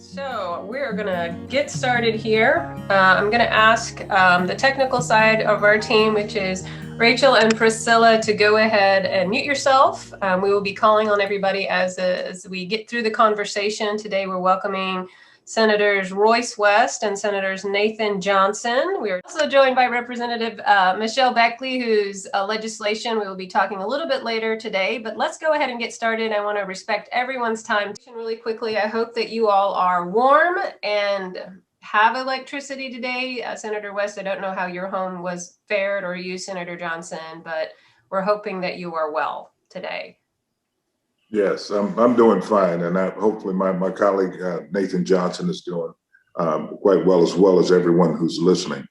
So we're gonna get started here. I'm gonna ask the technical side of our team, which is Rachel and Priscilla, to go ahead and mute yourself. We will be calling on everybody as we get through the conversation. Today we're welcoming Senators Royce West and Senators Nathan Johnson. We are also joined by Representative Michelle Beckley, whose legislation we will be talking a little bit later today. But let's go ahead and get started. I want to respect everyone's time really quickly. I hope that you all are warm and have electricity today. Senator West, I don't know how your home was fared, or you, Senator Johnson, but we're hoping that you are well today. Yes, I'm doing fine, and hopefully my colleague Nathan Johnson is doing quite well as everyone who's listening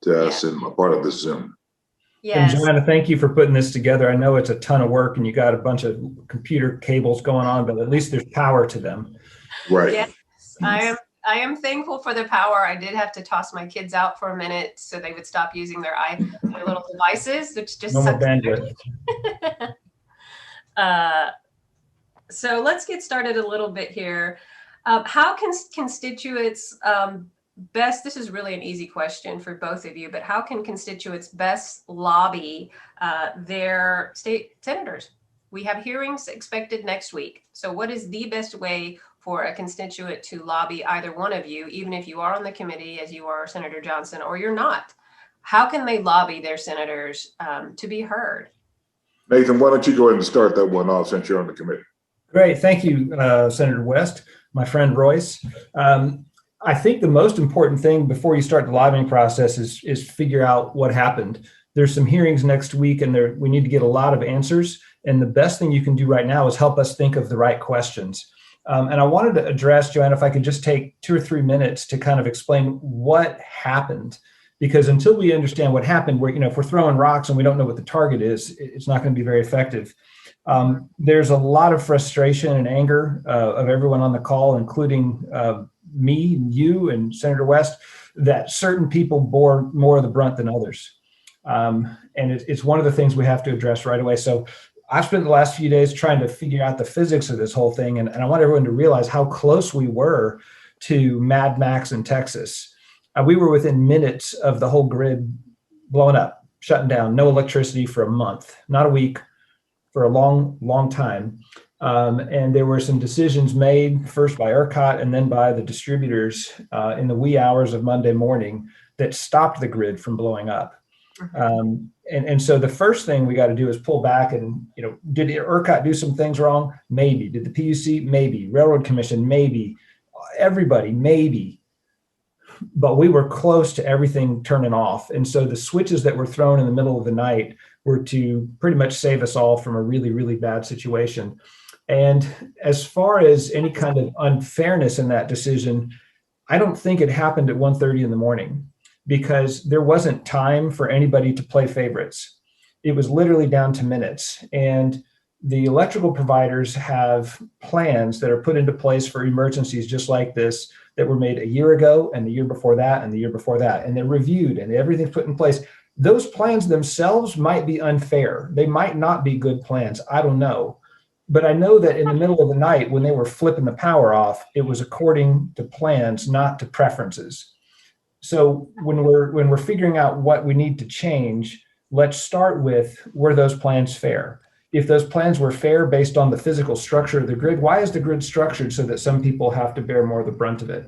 to us and a part of this Zoom. Yes. And Joanna, thank you for putting this together. I know it's a ton of work and you got a bunch of computer cables going on, but at least there's power to them. Right. Yes, I am thankful for the power. I did have to toss my kids out for a minute so they would stop using their little devices, which just no more bandwidth. So let's get started a little bit here. How can constituents best, this is really an easy question for both of you, but how can constituents best lobby their state senators? We have hearings expected next week. So what is the best way for a constituent to lobby either one of you, even if you are on the committee as you are Senator Johnson, or you're not? How can they lobby their senators to be heard? Nathan, why don't you go ahead and start that one off since you're on the committee? Great, thank you, Senator West, my friend Royce. I think the most important thing before you start the lobbying process is figure out what happened. There's some hearings next week and we need to get a lot of answers. And the best thing you can do right now is help us think of the right questions. And I wanted to address, Joanna, if I could just take 2 or 3 minutes to kind of explain what happened. Because until we understand what happened, if we're throwing rocks and we don't know what the target is, it's not going to be very effective. There's a lot of frustration and anger of everyone on the call, including me, you, and Senator West, that certain people bore more of the brunt than others. And it's one of the things we have to address right away. So I've spent the last few days trying to figure out the physics of this whole thing. And I want everyone to realize how close we were to Mad Max in Texas. We were within minutes of the whole grid blowing up, shutting down, no electricity for a month, not a week, for a long, long time. And there were some decisions made first by ERCOT and then by the distributors in the wee hours of Monday morning that stopped the grid from blowing up. And so the first thing we got to do is pull back and, did ERCOT do some things wrong? Maybe. Did the PUC? Maybe. Railroad Commission? Maybe. Everybody? Maybe. But we were close to everything turning off. And so the switches that were thrown in the middle of the night were to pretty much save us all from a really, really bad situation. And as far as any kind of unfairness in that decision, I don't think it happened at 1:30 in the morning because there wasn't time for anybody to play favorites. It was literally down to minutes. And the electrical providers have plans that are put into place for emergencies just like this that were made a year ago and the year before that and the year before that. And they're reviewed and everything's put in place. Those plans themselves might be unfair. They might not be good plans. I don't know. But I know that in the middle of the night when they were flipping the power off, it was according to plans, not to preferences. So when we're figuring out what we need to change, let's start with, were those plans fair? If those plans were fair based on the physical structure of the grid, why is the grid structured so that some people have to bear more of the brunt of it?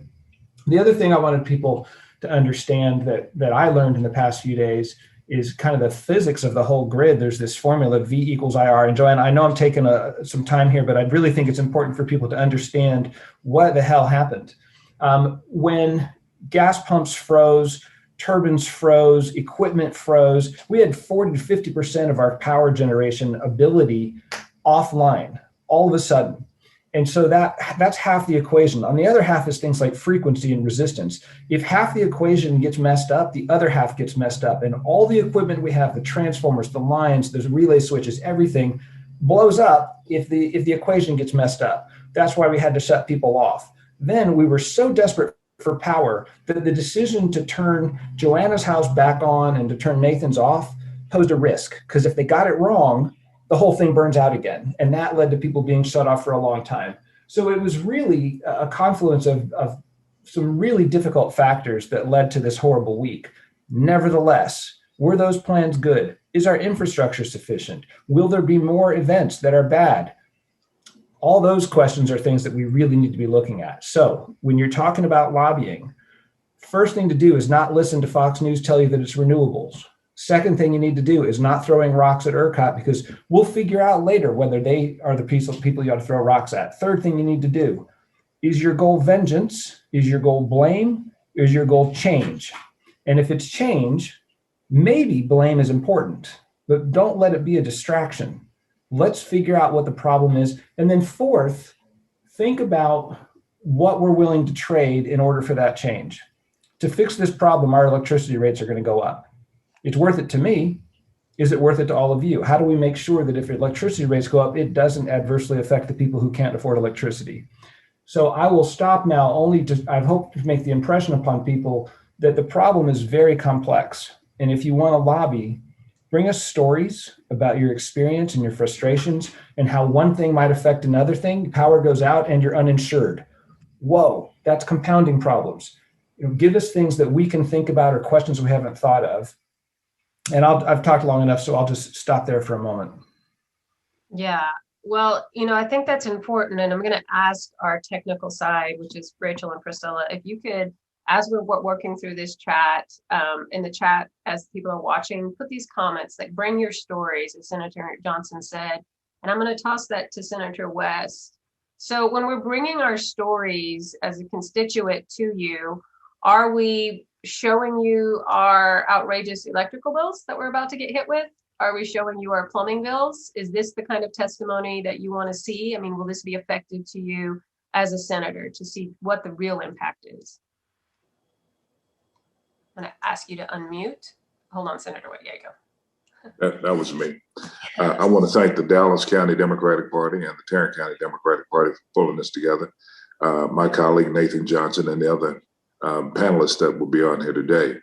The other thing I wanted people to understand that I learned in the past few days is kind of the physics of the whole grid. There's this formula, V equals IR. And Joanna, I know I'm taking some time here, but I really think it's important for people to understand what the hell happened. When gas pumps froze, turbines froze, equipment froze, we had 40 to 50% of our power generation ability offline all of a sudden. And so that's half the equation. On the other half is things like frequency and resistance. If half the equation gets messed up, the other half gets messed up. And all the equipment we have, the transformers, the lines, the relay switches, everything blows up if the equation gets messed up. That's why we had to shut people off. Then we were so desperate for power that the decision to turn Joanna's house back on and to turn Nathan's off posed a risk, because if they got it wrong, the whole thing burns out again. And that led to people being shut off for a long time. So it was really a confluence of some really difficult factors that led to this horrible week. Nevertheless, were those plans good? Is our infrastructure sufficient? Will there be more events that are bad? All those questions are things that we really need to be looking at. So when you're talking about lobbying, first thing to do is not listen to Fox News tell you that it's renewables. Second thing you need to do is not throwing rocks at ERCOT, because we'll figure out later whether they are the people you ought to throw rocks at. Third thing you need to do, is your goal vengeance? Is your goal blame? Is your goal change? And if it's change, maybe blame is important, but don't let it be a distraction. Let's figure out what the problem is. And then fourth, think about what we're willing to trade in order for that change. To fix this problem, our electricity rates are going to go up. It's worth it to me. Is it worth it to all of you? How do we make sure that if electricity rates go up, it doesn't adversely affect the people who can't afford electricity? So I will stop now, I hope to make the impression upon people that the problem is very complex. And if you want to lobby, bring us stories about your experience and your frustrations and how one thing might affect another thing. Power goes out and you're uninsured. Whoa, that's compounding problems. Give us things that we can think about or questions we haven't thought of. And I've talked long enough, so I'll just stop there for a moment. Yeah, well, I think that's important. And I'm going to ask our technical side, which is Rachel and Priscilla, if you could, as we're working through this chat, in the chat, as people are watching, put these comments, like bring your stories, as Senator Johnson said. And I'm going to toss that to Senator West. So when we're bringing our stories as a constituent to you, are we showing you our outrageous electrical bills that we're about to get hit with? Are we showing you our plumbing bills? Is this the kind of testimony that you want to see? I mean, will this be effective to you as a senator to see what the real impact is? I'm going to ask you to unmute. Hold on, Senator White. Yeah, you go. That was me. I want to thank the Dallas County Democratic Party and the Tarrant County Democratic Party for pulling this together. My colleague, Nathan Johnson, and the other panelists that will be on here today.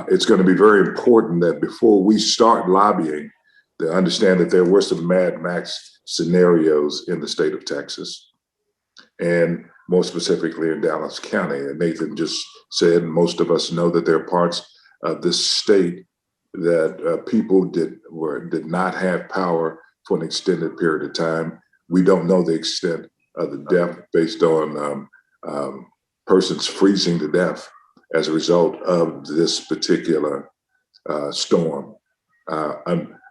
It's going to be very important that before we start lobbying, to understand that there were some Mad Max scenarios in the state of Texas, and more specifically in Dallas County. And Nathan just said, and most of us know, that there are parts of this state that people did not have power for an extended period of time. We don't know the extent of the death based on persons freezing to death as a result of this particular storm.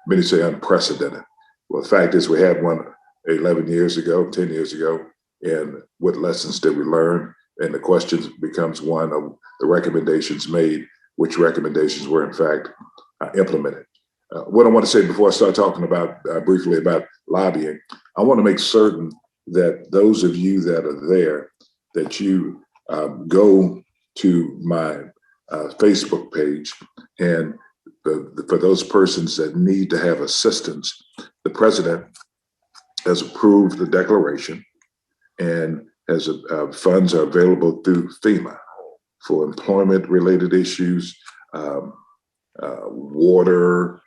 Many say unprecedented. Well, the fact is we had one 11 years ago, 10 years ago, and what lessons did we learn? And the question becomes one of the recommendations made, which recommendations were in fact implemented. What I want to say before I start talking about briefly about lobbying, I want to make certain that those of you that are there, that you go to my Facebook page, and for those persons that need to have assistance, the president has approved the declaration and has funds are available through FEMA for employment-related issues, water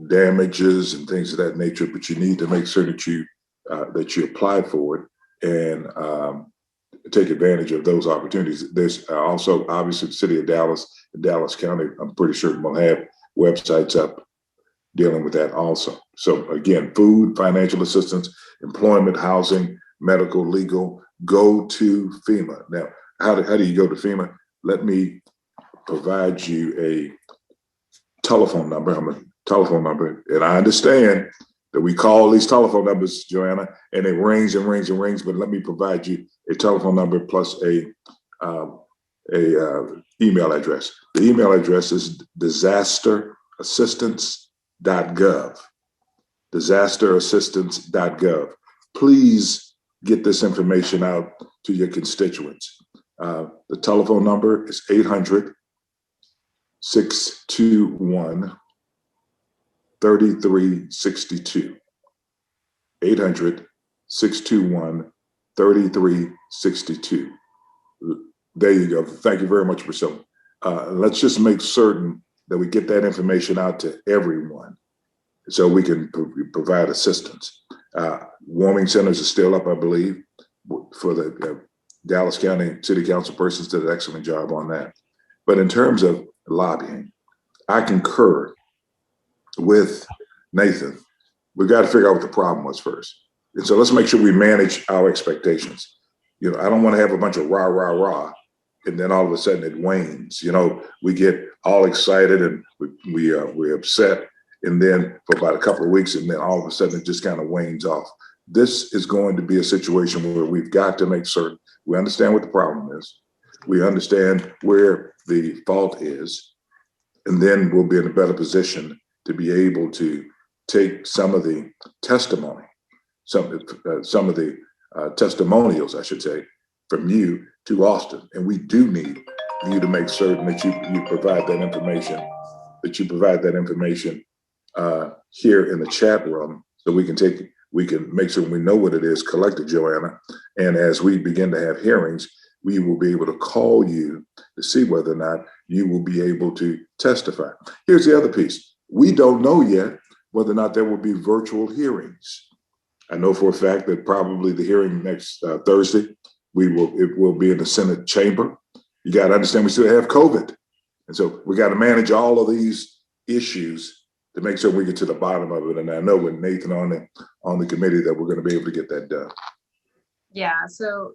damages, and things of that nature. But you need to make sure that you apply for it and take advantage of those opportunities. There's also, obviously, the city of Dallas and Dallas County, I'm pretty sure will have websites up dealing with that also. So again, food, financial assistance, employment, housing, medical, legal, go to FEMA. Now, how do you go to FEMA? Let me provide you a telephone number. I'm a telephone number, and I understand that we call these telephone numbers, Joanna, and it rings and rings and rings, but let me provide you a telephone number plus a email address. The email address is disasterassistance.gov. Disasterassistance.gov. Please get this information out to your constituents. The telephone number is 800-621-3362. 800-621-3362. There you go. Thank you very much, Priscilla. Let's just make certain that we get that information out to everyone so we can provide assistance. Warming centers are still up, I believe, for the Dallas County City Council persons did an excellent job on that. But in terms of lobbying, I concur with Nathan. We've got to figure out what the problem was first. And so let's make sure we manage our expectations. You know, I don't want to have a bunch of rah, rah, rah, and then all of a sudden it wanes. You know, we get all excited and we're upset, and then for about a couple of weeks, and then all of a sudden it just kind of wanes off. This is going to be a situation where we've got to make certain we understand what the problem is, we understand where the fault is, and then we'll be in a better position to be able to take some of the testimony, some of the testimonials, I should say, from you to Austin. And we do need you to make certain that you provide that information, here in the chat room, so we can make sure we know what it is, collect it, Joanna. And as we begin to have hearings, we will be able to call you to see whether or not you will be able to testify. Here's the other piece. We don't know yet whether or not there will be virtual hearings. I know for a fact that probably the hearing next Thursday, it will be in the Senate chamber. You got to understand we still have COVID. And so we got to manage all of these issues to make sure we get to the bottom of it. And I know with Nathan on the committee that we're going to be able to get that done. Yeah, so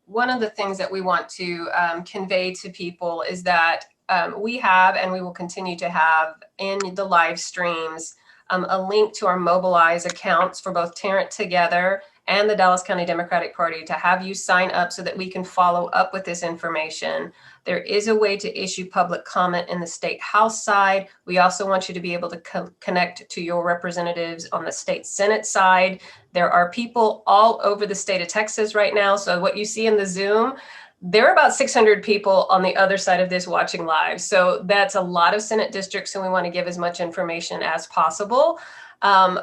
one of the things that we want to convey to people is that we have, and we will continue to have in the live streams, a link to our Mobilize accounts for both Tarrant Together and the Dallas County Democratic Party to have you sign up so that we can follow up with this information. There is a way to issue public comment in the state house side. We also want you to be able to connect to your representatives on the state Senate side. There are people all over the state of Texas right now. So what you see in the Zoom, there are about 600 people on the other side of this watching live. So that's a lot of Senate districts, and we want to give as much information as possible.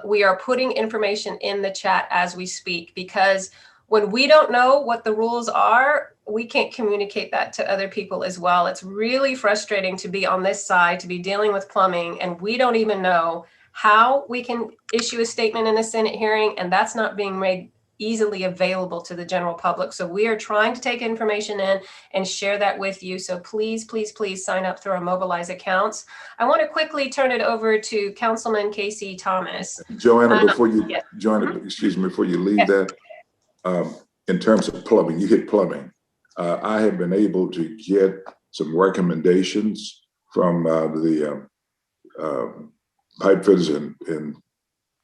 We are putting information in the chat as we speak, because when we don't know what the rules are, we can't communicate that to other people as well. It's really frustrating to be on this side, to be dealing with plumbing, and we don't even know how we can issue a statement in a Senate hearing, and that's not being made easily available to the general public. So we are trying to take information in and share that with you. So please, please, please sign up through our Mobilize accounts. I want to quickly turn it over to Councilman Casey Thomas. Joanna, before you yes. excuse me, before you leave that, in terms of plumbing, you hit plumbing. I have been able to get some recommendations from the pipe fitters and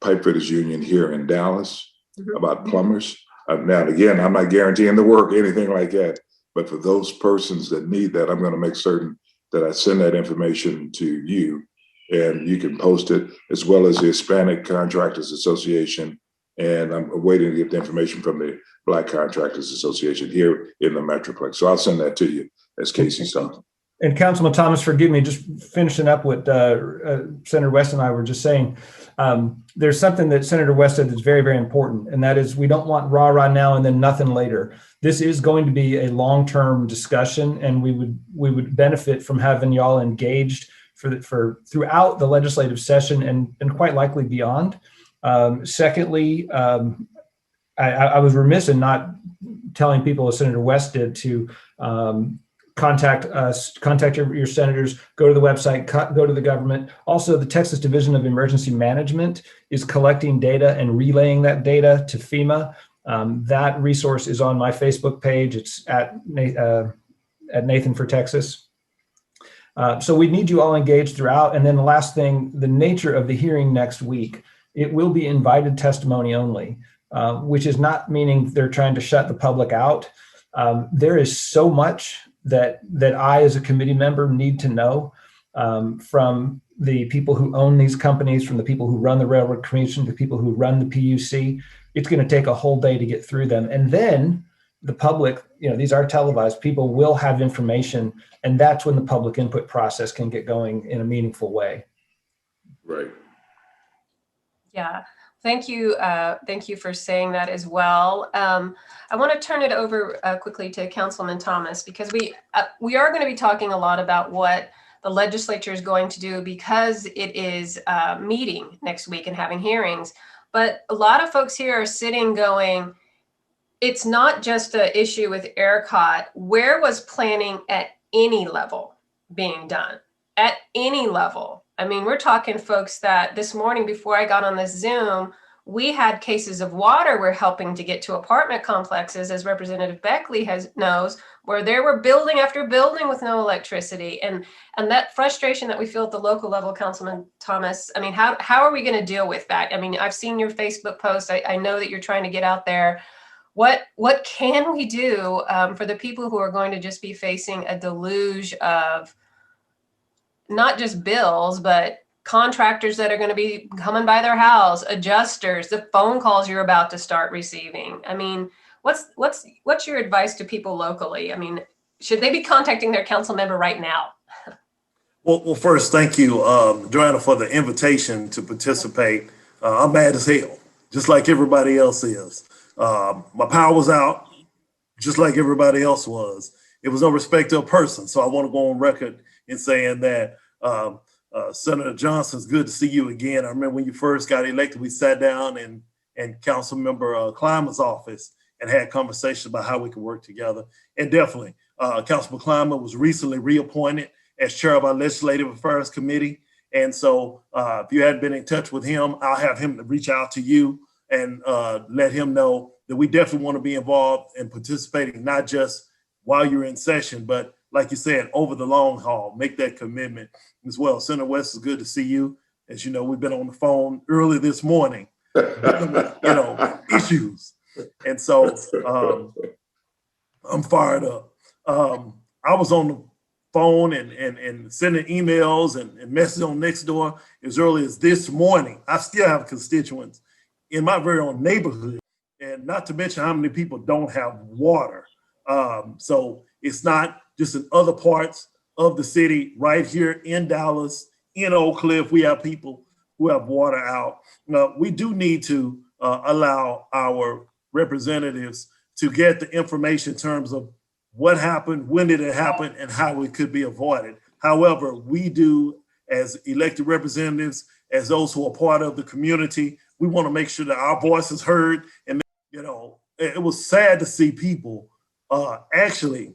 pipe fitters union here in Dallas about plumbers. Now, again, I'm not guaranteeing the work, anything like that, but for those persons that need that, I'm going to make certain that I send that information to you, and you can post it, as well as the Hispanic Contractors Association. And I'm waiting to get the information from the Black Contractors Association here in the Metroplex. So I'll send that to you, as Casey saw. And Councilman Thomas, forgive me, just finishing up what Senator West and I were just saying. There's something that Senator West said that's very, very important, and that is we don't want rah-rah now and then nothing later. This is going to be a long-term discussion, and we would benefit from having y'all engaged for throughout the legislative session and quite likely beyond. Secondly, I was remiss in not telling people, as Senator West did, to contact us, contact your senators, go to the website, go to the government. Also, the Texas Division of Emergency Management is collecting data and relaying that data to FEMA. That resource is on my Facebook page. It's at Nathan for Texas. So we need you all engaged throughout. And then the last thing, the nature of the hearing next week, it will be invited testimony only, which is not meaning they're trying to shut the public out. There is so much that I, as a committee member, need to know from the people who own these companies, from the people who run the Railroad Commission, the people who run the PUC. It's going to take a whole day to get through them. And then the public, these are televised, people will have information, and that's when the public input process can get going in a meaningful way. Right. Yeah. Thank you. Thank you for saying that as well. I want to turn it over quickly to Councilman Thomas, because we are going to be talking a lot about what the legislature is going to do, because it is meeting next week and having hearings. But a lot of folks here are sitting going, it's not just an issue with ERCOT. Where was planning at any level being done? At any level. I mean, we're talking folks that this morning before I got on this Zoom, we had cases of water we're helping to get to apartment complexes, as Representative Beckley knows, where there were building after building with no electricity. And that frustration that we feel at the local level, Councilman Thomas, I mean, how are we going to deal with that? I mean, I've seen your Facebook post. I know that you're trying to get out there. What can we do for the people who are going to just be facing a deluge of not just bills, but contractors that are going to be coming by their house, adjusters, the phone calls you're about to start receiving? I mean, what's your advice to people locally? I mean, should they be contacting their council member right now? Well, first, thank you, Joanna, for the invitation to participate. I'm mad as hell, just like everybody else is. My power was out, just like everybody else was. It was no respect of person. So I want to go on record in saying that Senator Johnson, it's good to see you again. I remember when you first got elected, we sat down in Councilmember Clymer's office and had conversations about how we could work together. And definitely, Councilman Clymer was recently reappointed as chair of our Legislative Affairs Committee. And so if you hadn't been in touch with him, I'll have him to reach out to you and let him know that we definitely want to be involved and participating, not just while you're in session, but like you said, over the long haul, make that commitment as well. Senator West, it's good to see you. As you know, we've been on the phone early this morning, dealing with, issues. And so I'm fired up. I was on the phone and sending emails and messages on Nextdoor as early as this morning. I still have constituents in my very own neighborhood, and not to mention how many people don't have water. So it's not just in other parts of the city. Right here in Dallas, in Oak Cliff, we have people who have water out. We do need to allow our representatives to get the information in terms of what happened, when did it happen, and how it could be avoided. However, we do, as elected representatives, as those who are part of the community, we want to make sure that our voice is heard. And, it was sad to see people actually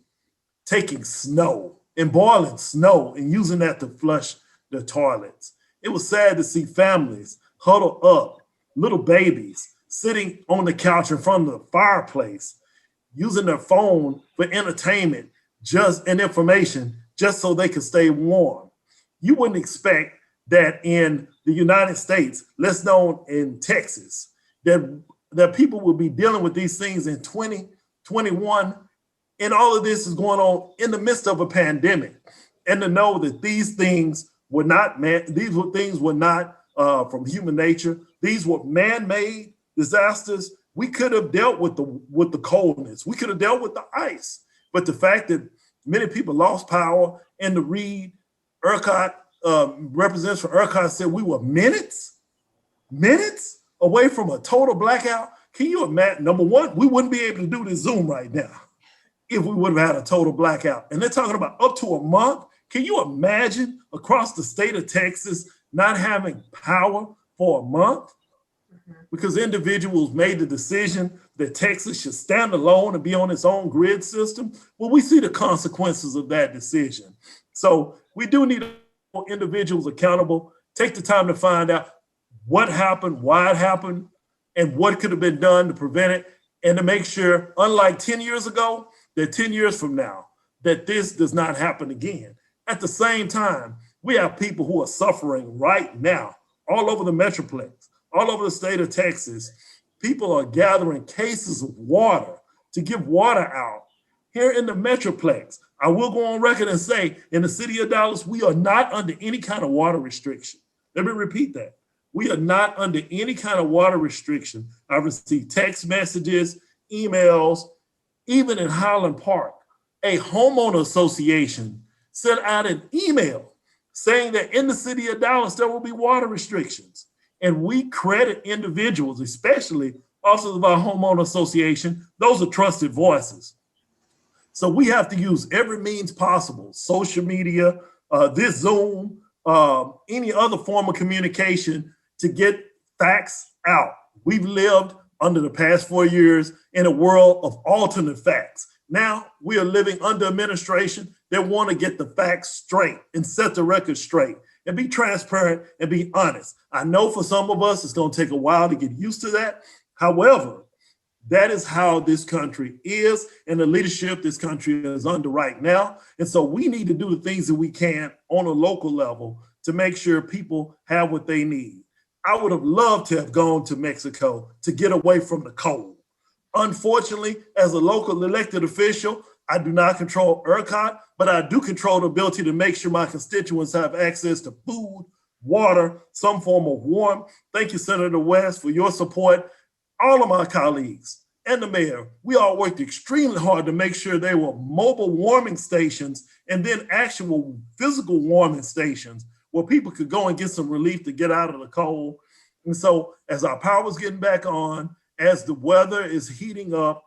taking snow and boiling snow and using that to flush the toilets. It was sad to see families huddle up, little babies sitting on the couch in front of the fireplace, using their phone for entertainment and information just so they could stay warm. You wouldn't expect that in the United States, less known in Texas, that people would be dealing with these things in 2021. And all of this is going on in the midst of a pandemic. And to know that these things were not from human nature. These were man-made disasters. We could have dealt with the coldness. We could have dealt with the ice. But the fact that many people lost power, and the Reed ERCOT representatives from ERCOT said we were minutes away from a total blackout. Can you imagine? Number one, we wouldn't be able to do this Zoom right now if we would have had a total blackout. And they're talking about up to a month. Can you imagine across the state of Texas not having power for a month? Because individuals made the decision that Texas should stand alone and be on its own grid system. Well, we see the consequences of that decision. So we do need individuals accountable. Take the time to find out what happened, why it happened, and what could have been done to prevent it. And to make sure, unlike 10 years ago, that 10 years from now, that this does not happen again. At the same time, we have people who are suffering right now all over the Metroplex, all over the state of Texas. People are gathering cases of water to give water out here in the Metroplex. I will go on record and say, in the city of Dallas, we are not under any kind of water restriction. Let me repeat that. We are not under any kind of water restriction. I've received text messages, emails, even in Highland Park, a homeowner association sent out an email saying that in the city of Dallas, there will be water restrictions. And we credit individuals, especially officers of our homeowner association. Those are trusted voices. So we have to use every means possible, social media, this Zoom, any other form of communication to get facts out. We've lived under the past 4 years in a world of alternate facts. Now we are living under administration that want to get the facts straight and set the record straight and be transparent and be honest. I know for some of us, it's going to take a while to get used to that. However, that is how this country is and the leadership this country is under right now. And so we need to do the things that we can on a local level to make sure people have what they need. I would have loved to have gone to Mexico to get away from the cold. Unfortunately, as a local elected official, I do not control ERCOT, but I do control the ability to make sure my constituents have access to food, water, some form of warmth. Thank you, Senator West, for your support. All of my colleagues and the mayor, we all worked extremely hard to make sure there were mobile warming stations and then actual physical warming stations where people could go and get some relief to get out of the cold. And so as our power's getting back on, as the weather is heating up,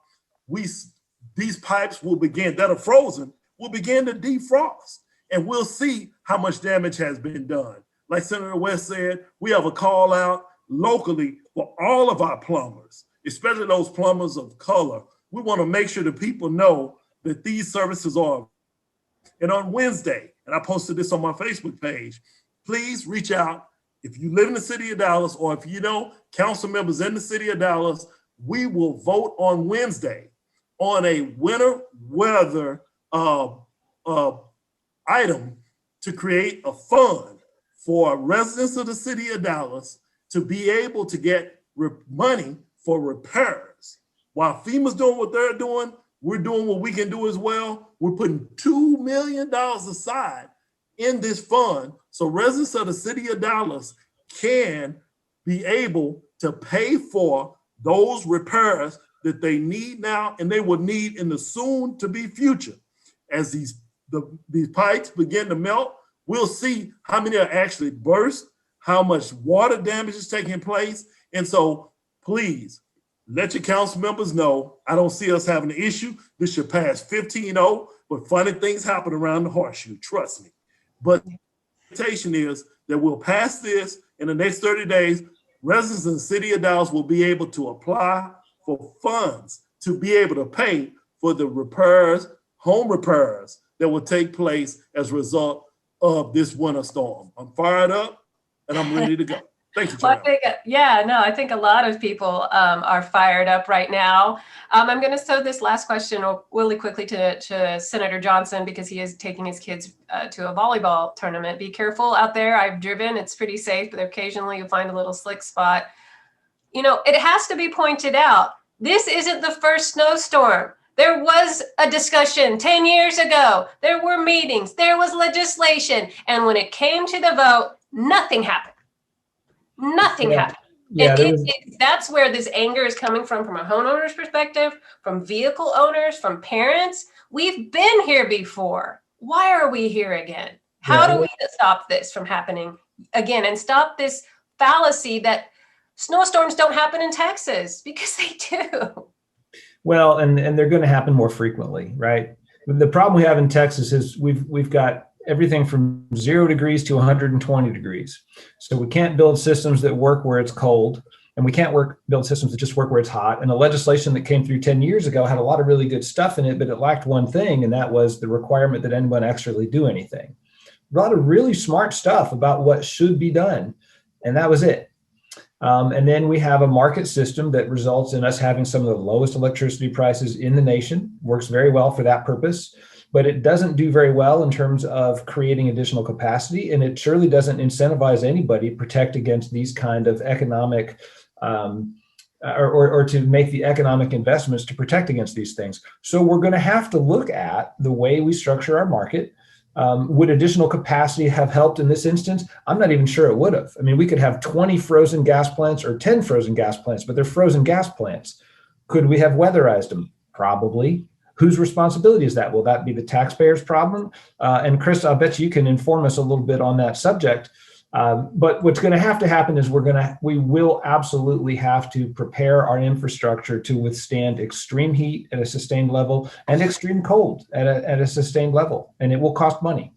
these pipes will begin, that are frozen, will begin to defrost. And we'll see how much damage has been done. Like Senator West said, we have a call out locally for all of our plumbers, especially those plumbers of color. We want to make sure that people know that these services are. And on Wednesday, and I posted this on my Facebook page, please reach out. If you live in the city of Dallas, or if you know council members in the city of Dallas, we will vote on Wednesday on a winter weather item to create a fund for residents of the city of Dallas to be able to get money for repairs. While FEMA's doing what they're doing, we're doing what we can do as well. We're putting $2 million aside in this fund so residents of the city of Dallas can be able to pay for those repairs that they need now and they will need in the soon to be future. As these pipes begin to melt, we'll see how many are actually burst, how much water damage is taking place. And so please let your council members know, I don't see us having an issue. This should pass 15-0, but funny things happen around the horseshoe, trust me. But the expectation is that we'll pass this in the next 30 days. Residents in the city of Dallas will be able to apply for funds to be able to pay for the repairs, home repairs that will take place as a result of this winter storm. I'm fired up and I'm ready to go. Thank you, Well, I think a lot of people are fired up right now. I'm going to throw this last question really quickly to Senator Johnson because he is taking his kids to a volleyball tournament. Be careful out there. I've driven. It's pretty safe, but occasionally you'll find a little slick spot. You know, it has to be pointed out, this isn't the first snowstorm. There was a discussion 10 years ago. There were meetings. There was legislation. And when it came to the vote, nothing happened. Nothing happened. Yeah, that's where this anger is coming from a homeowner's perspective, from vehicle owners, from parents. We've been here before. Why are we here again? How do we stop this from happening again and stop this fallacy that snowstorms don't happen in Texas? Because they do. Well, and they're going to happen more frequently, right? The problem we have in Texas is we've got everything from 0 degrees to 120 degrees. So we can't build systems that work where it's cold, and we can't build systems that just work where it's hot. And the legislation that came through 10 years ago had a lot of really good stuff in it, but it lacked one thing, and that was the requirement that anyone actually do anything. A lot of really smart stuff about what should be done, and that was it. And then we have a market system that results in us having some of the lowest electricity prices in the nation. Works very well for that purpose, but it doesn't do very well in terms of creating additional capacity. And it surely doesn't incentivize anybody to protect against these kind of economic or to make the economic investments to protect against these things. So we're going to have to look at the way we structure our market. Would additional capacity have helped in this instance? I'm not even sure it would have. I mean, we could have 20 frozen gas plants or 10 frozen gas plants, but they're frozen gas plants. Could we have weatherized them? Probably. Whose responsibility is that? Will that be the taxpayer's problem? And Chris, I bet you can inform us a little bit on that subject. But what's going to happen is we will absolutely have to prepare our infrastructure to withstand extreme heat at a sustained level and extreme cold at a sustained level. And it will cost money.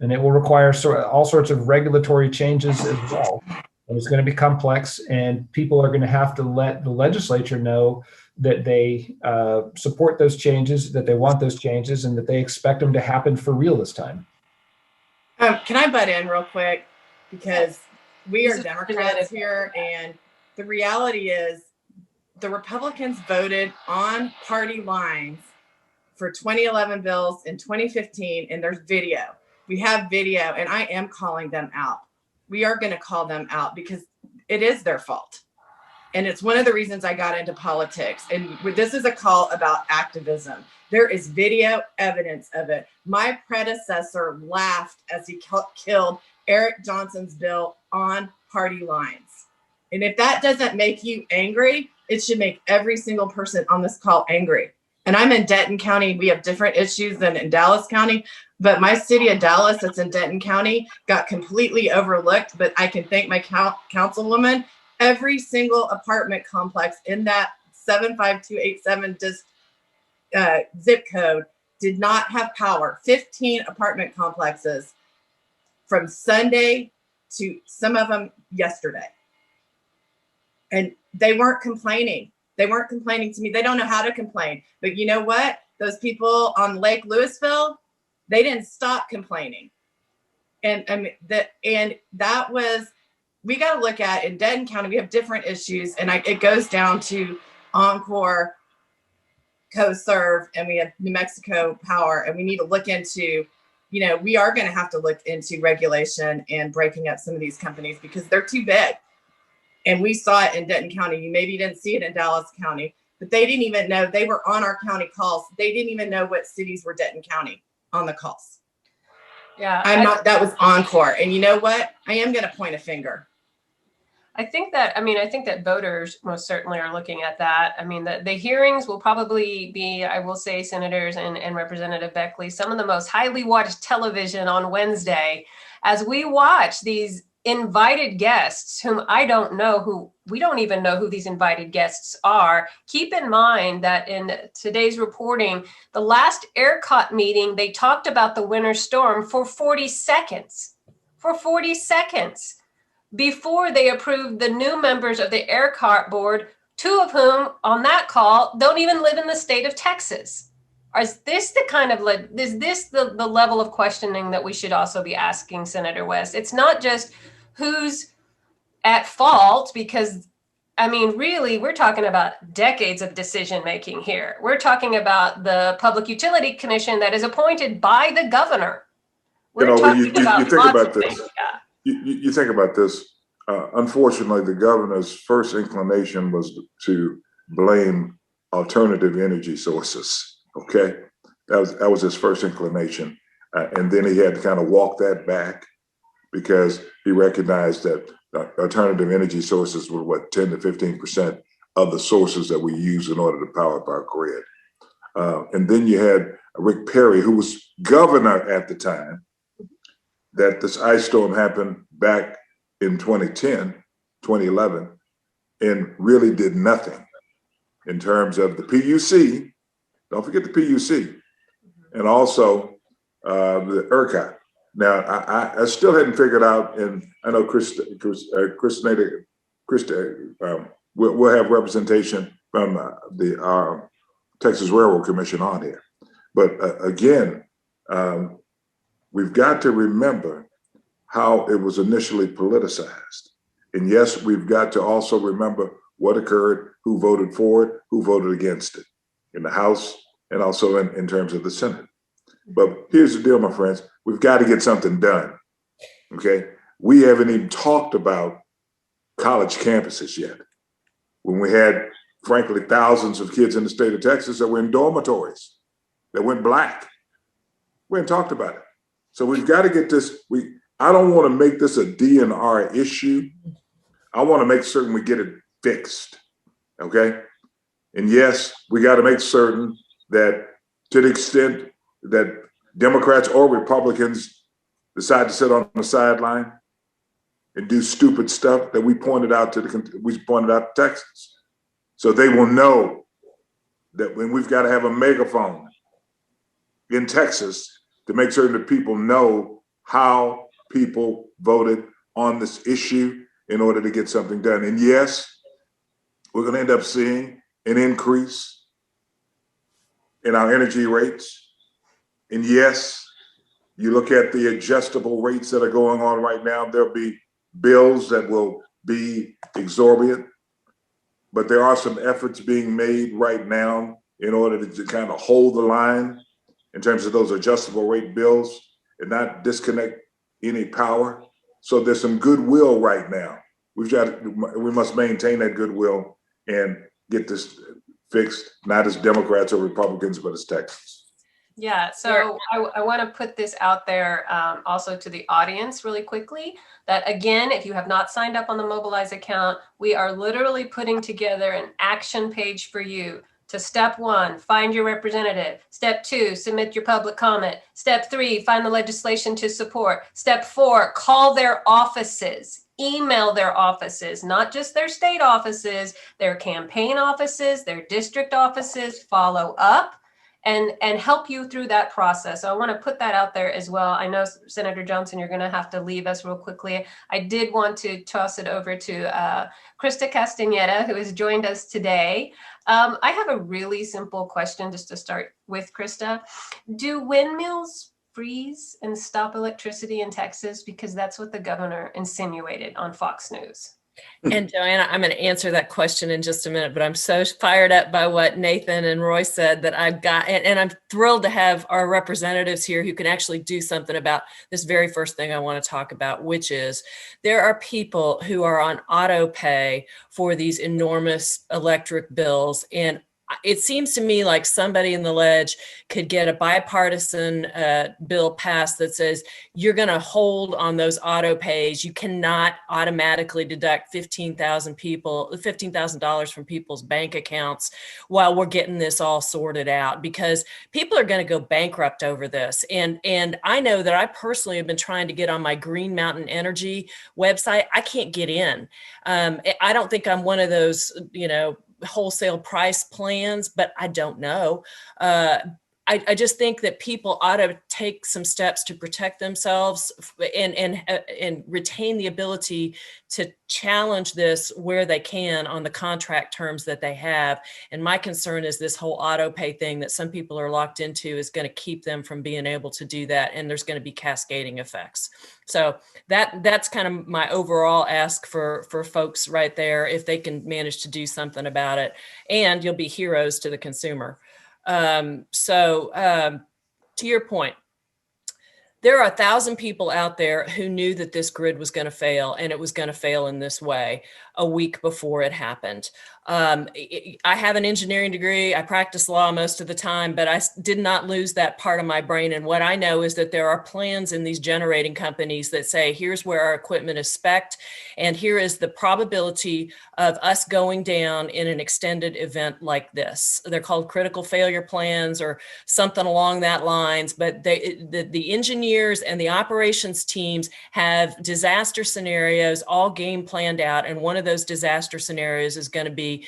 And it will require all sorts of regulatory changes as well. And it's going to be complex, and people are going to have to let the legislature know that they support those changes, that they want those changes, and that they expect them to happen for real this time. Can I butt in real quick? Because we This are is Democrats here, and the reality is the Republicans voted on party lines for 2011 bills in 2015, and there's video. We have video, and I am calling them out. We are going to call them out because it is their fault. And it's one of the reasons I got into politics. And this is a call about activism. There is video evidence of it. My predecessor laughed as he killed Eric Johnson's bill on party lines. And if that doesn't make you angry, it should make every single person on this call angry. And I'm in Denton County. We have different issues than in Dallas County, but my city of Dallas that's in Denton County got completely overlooked. But I can thank my councilwoman. Every single apartment complex in that 75287 zip code did not have power. 15 apartment complexes from Sunday to some of them yesterday. And they weren't complaining. They weren't complaining to me. They don't know how to complain. But you know what? Those people on Lake Louisville, they didn't stop complaining. And that was, we got to look at in Denton County, we have different issues. And it goes down to Encore, CoServe, and we have New Mexico Power. And we need to look into, we are going to have to look into regulation and breaking up some of these companies because they're too big. And we saw it in Denton County. You maybe didn't see it in Dallas County, but they didn't even know. They were on our county calls. They didn't even know what cities were Denton County on the calls. Yeah, that was Encore. And you know what? I am going to point a finger. I think that voters most certainly are looking at that. I mean, the hearings will probably be, I will say, Senators and Representative Beckley, some of the most highly watched television on Wednesday, as we watch these invited guests whom we don't even know who these invited guests are. Keep in mind that in today's reporting, the last ERCOT meeting, they talked about the winter storm for 40 seconds. Before they approved the new members of the ERCOT board, two of whom on that call don't even live in the state of Texas. Is this the level of questioning that we should also be asking Senator West? It's not just who's at fault, because really, we're talking about decades of decision making here. We're talking about the Public Utility Commission that is appointed by the governor. You think about this. You think about this. Unfortunately, the governor's first inclination was to blame alternative energy sources. Okay, that was his first inclination, and then he had to kind of walk that back because he recognized that alternative energy sources were 10 to 15% of the sources that we use in order to power up our grid. And then you had Rick Perry, who was governor at the time that this ice storm happened back in 2011, and really did nothing in terms of the PUC. Don't forget the PUC, and also the ERCOT. Now, I still hadn't figured out, and I know we'll have representation from the Texas Railroad Commission on here. But again, we've got to remember how it was initially politicized. And yes, we've got to also remember what occurred, who voted for it, who voted against it in the House, and also in terms of the Senate. But here's the deal, my friends. We've got to get something done, okay? We haven't even talked about college campuses yet. When we had, frankly, thousands of kids in the state of Texas that were in dormitories, that went black. We haven't talked about it. So we've got to get this, I don't want to make this a DNR issue. I want to make certain we get it fixed, okay? And yes, we got to make certain that to the extent that Democrats or Republicans decide to sit on the sideline and do stupid stuff that we pointed out to Texas. So they will know that when we've got to have a megaphone in Texas to make certain that people know how people voted on this issue in order to get something done. And yes, we're going to end up seeing an increase in our energy rates. And yes, you look at the adjustable rates that are going on right now, there'll be bills that will be exorbitant, but there are some efforts being made right now in order to kind of hold the line in terms of those adjustable rate bills and not disconnect any power. So there's some goodwill right now. We must maintain that goodwill and get this fixed, not as Democrats or Republicans, but as Texans. Yeah, so I want to put this out there also to the audience really quickly, that again, if you have not signed up on the Mobilize account, we are literally putting together an action page for you to step 1, find your representative. Step 2, submit your public comment. Step 3, find the legislation to support. Step 4, call their offices, email their offices, not just their state offices, their campaign offices, their district offices, follow up and help you through that process. So I want to put that out there as well. I know, Senator Johnson, you're going to have to leave us real quickly. I did want to toss it over to Krista Castaneda, who has joined us today. I have a really simple question just to start with, Krista. Do windmills freeze and stop electricity in Texas? Because that's what the governor insinuated on Fox News. And Joanna, I'm going to answer that question in just a minute, but I'm so fired up by what Nathan and Roy said that I've got, and I'm thrilled to have our representatives here who can actually do something about this very first thing I want to talk about, which is there are people who are on auto pay for these enormous electric bills. And it seems to me like somebody in the ledge could get a bipartisan bill passed that says you're going to hold on those auto pays. You cannot automatically deduct $15,000 from people's bank accounts while we're getting this all sorted out, because people are going to go bankrupt over this. And I know that I personally have been trying to get on my Green Mountain Energy website. I can't get in. I don't think I'm one of those, wholesale price plans, but I don't know. I just think that people ought to take some steps to protect themselves and retain the ability to challenge this where they can on the contract terms that they have. And my concern is this whole auto pay thing that some people are locked into is going to keep them from being able to do that. And there's going to be cascading effects. So that's kind of my overall ask for folks right there, if they can manage to do something about it, and you'll be heroes to the consumer. To your point, there are 1,000 people out there who knew that this grid was going to fail, and it was going to fail in this way a week before it happened. I have an engineering degree. I practice law most of the time, but I did not lose that part of my brain. And what I know is that there are plans in these generating companies that say, here's where our equipment is spec'd, and here is the probability of us going down in an extended event like this. They're called critical failure plans or something along that lines, but the engineers and the operations teams have disaster scenarios all game planned out. And one of those disaster scenarios is going to be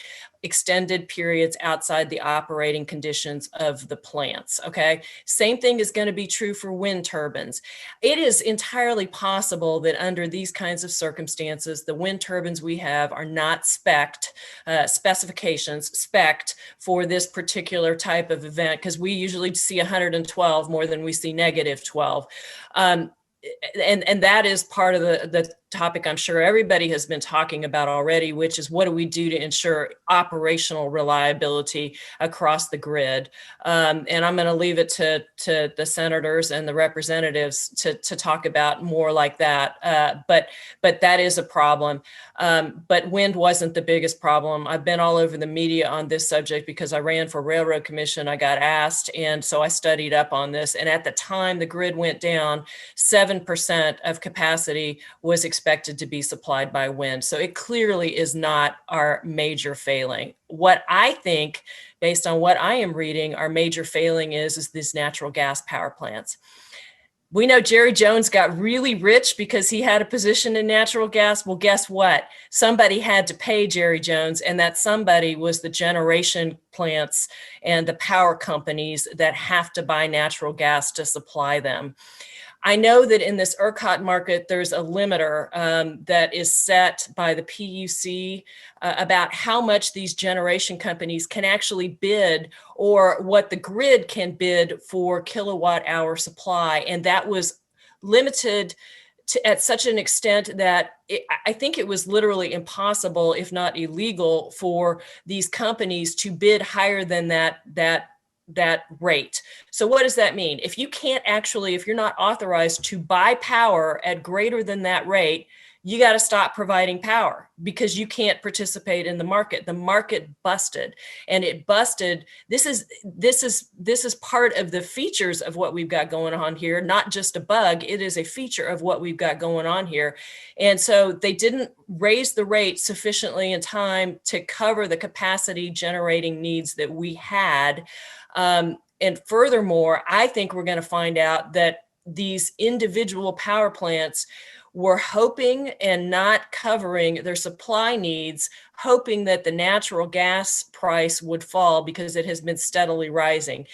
extended periods outside the operating conditions of the plants. Okay. Same thing is going to be true for wind turbines. It is entirely possible that under these kinds of circumstances, the wind turbines we have are not spec'd for this particular type of event, because we usually see 112 more than we see -12. And that is part of the topic I'm sure everybody has been talking about already, which is what do we do to ensure operational reliability across the grid? And I'm going to leave it to the senators and the representatives to talk about more like that. But that is a problem. But wind wasn't the biggest problem. I've been all over the media on this subject because I ran for Railroad Commission. I got asked, and so I studied up on this. And at the time the grid went down, 7% of capacity was expected to be supplied by wind. So it clearly is not our major failing. What I think, based on what I am reading, our major failing is these natural gas power plants. We know Jerry Jones got really rich because he had a position in natural gas. Well, guess what? Somebody had to pay Jerry Jones, and that somebody was the generation plants and the power companies that have to buy natural gas to supply them. I know that in this ERCOT market, there's a limiter that is set by the PUC about how much these generation companies can actually bid, or what the grid can bid for kilowatt hour supply. And that was limited at such an extent that I think it was literally impossible, if not illegal, for these companies to bid higher than that rate. So what does that mean? If you can't actually, if you're not authorized to buy power at greater than that rate, you got to stop providing power because you can't participate in the market. The market busted, and it busted. This is part of the features of what we've got going on here, not just a bug. It is a feature of what we've got going on here. And so they didn't raise the rate sufficiently in time to cover the capacity generating needs that we had. And furthermore, I think we're going to find out that these individual power plants were hoping and not covering their supply needs, hoping that the natural gas price would fall because it has been steadily rising.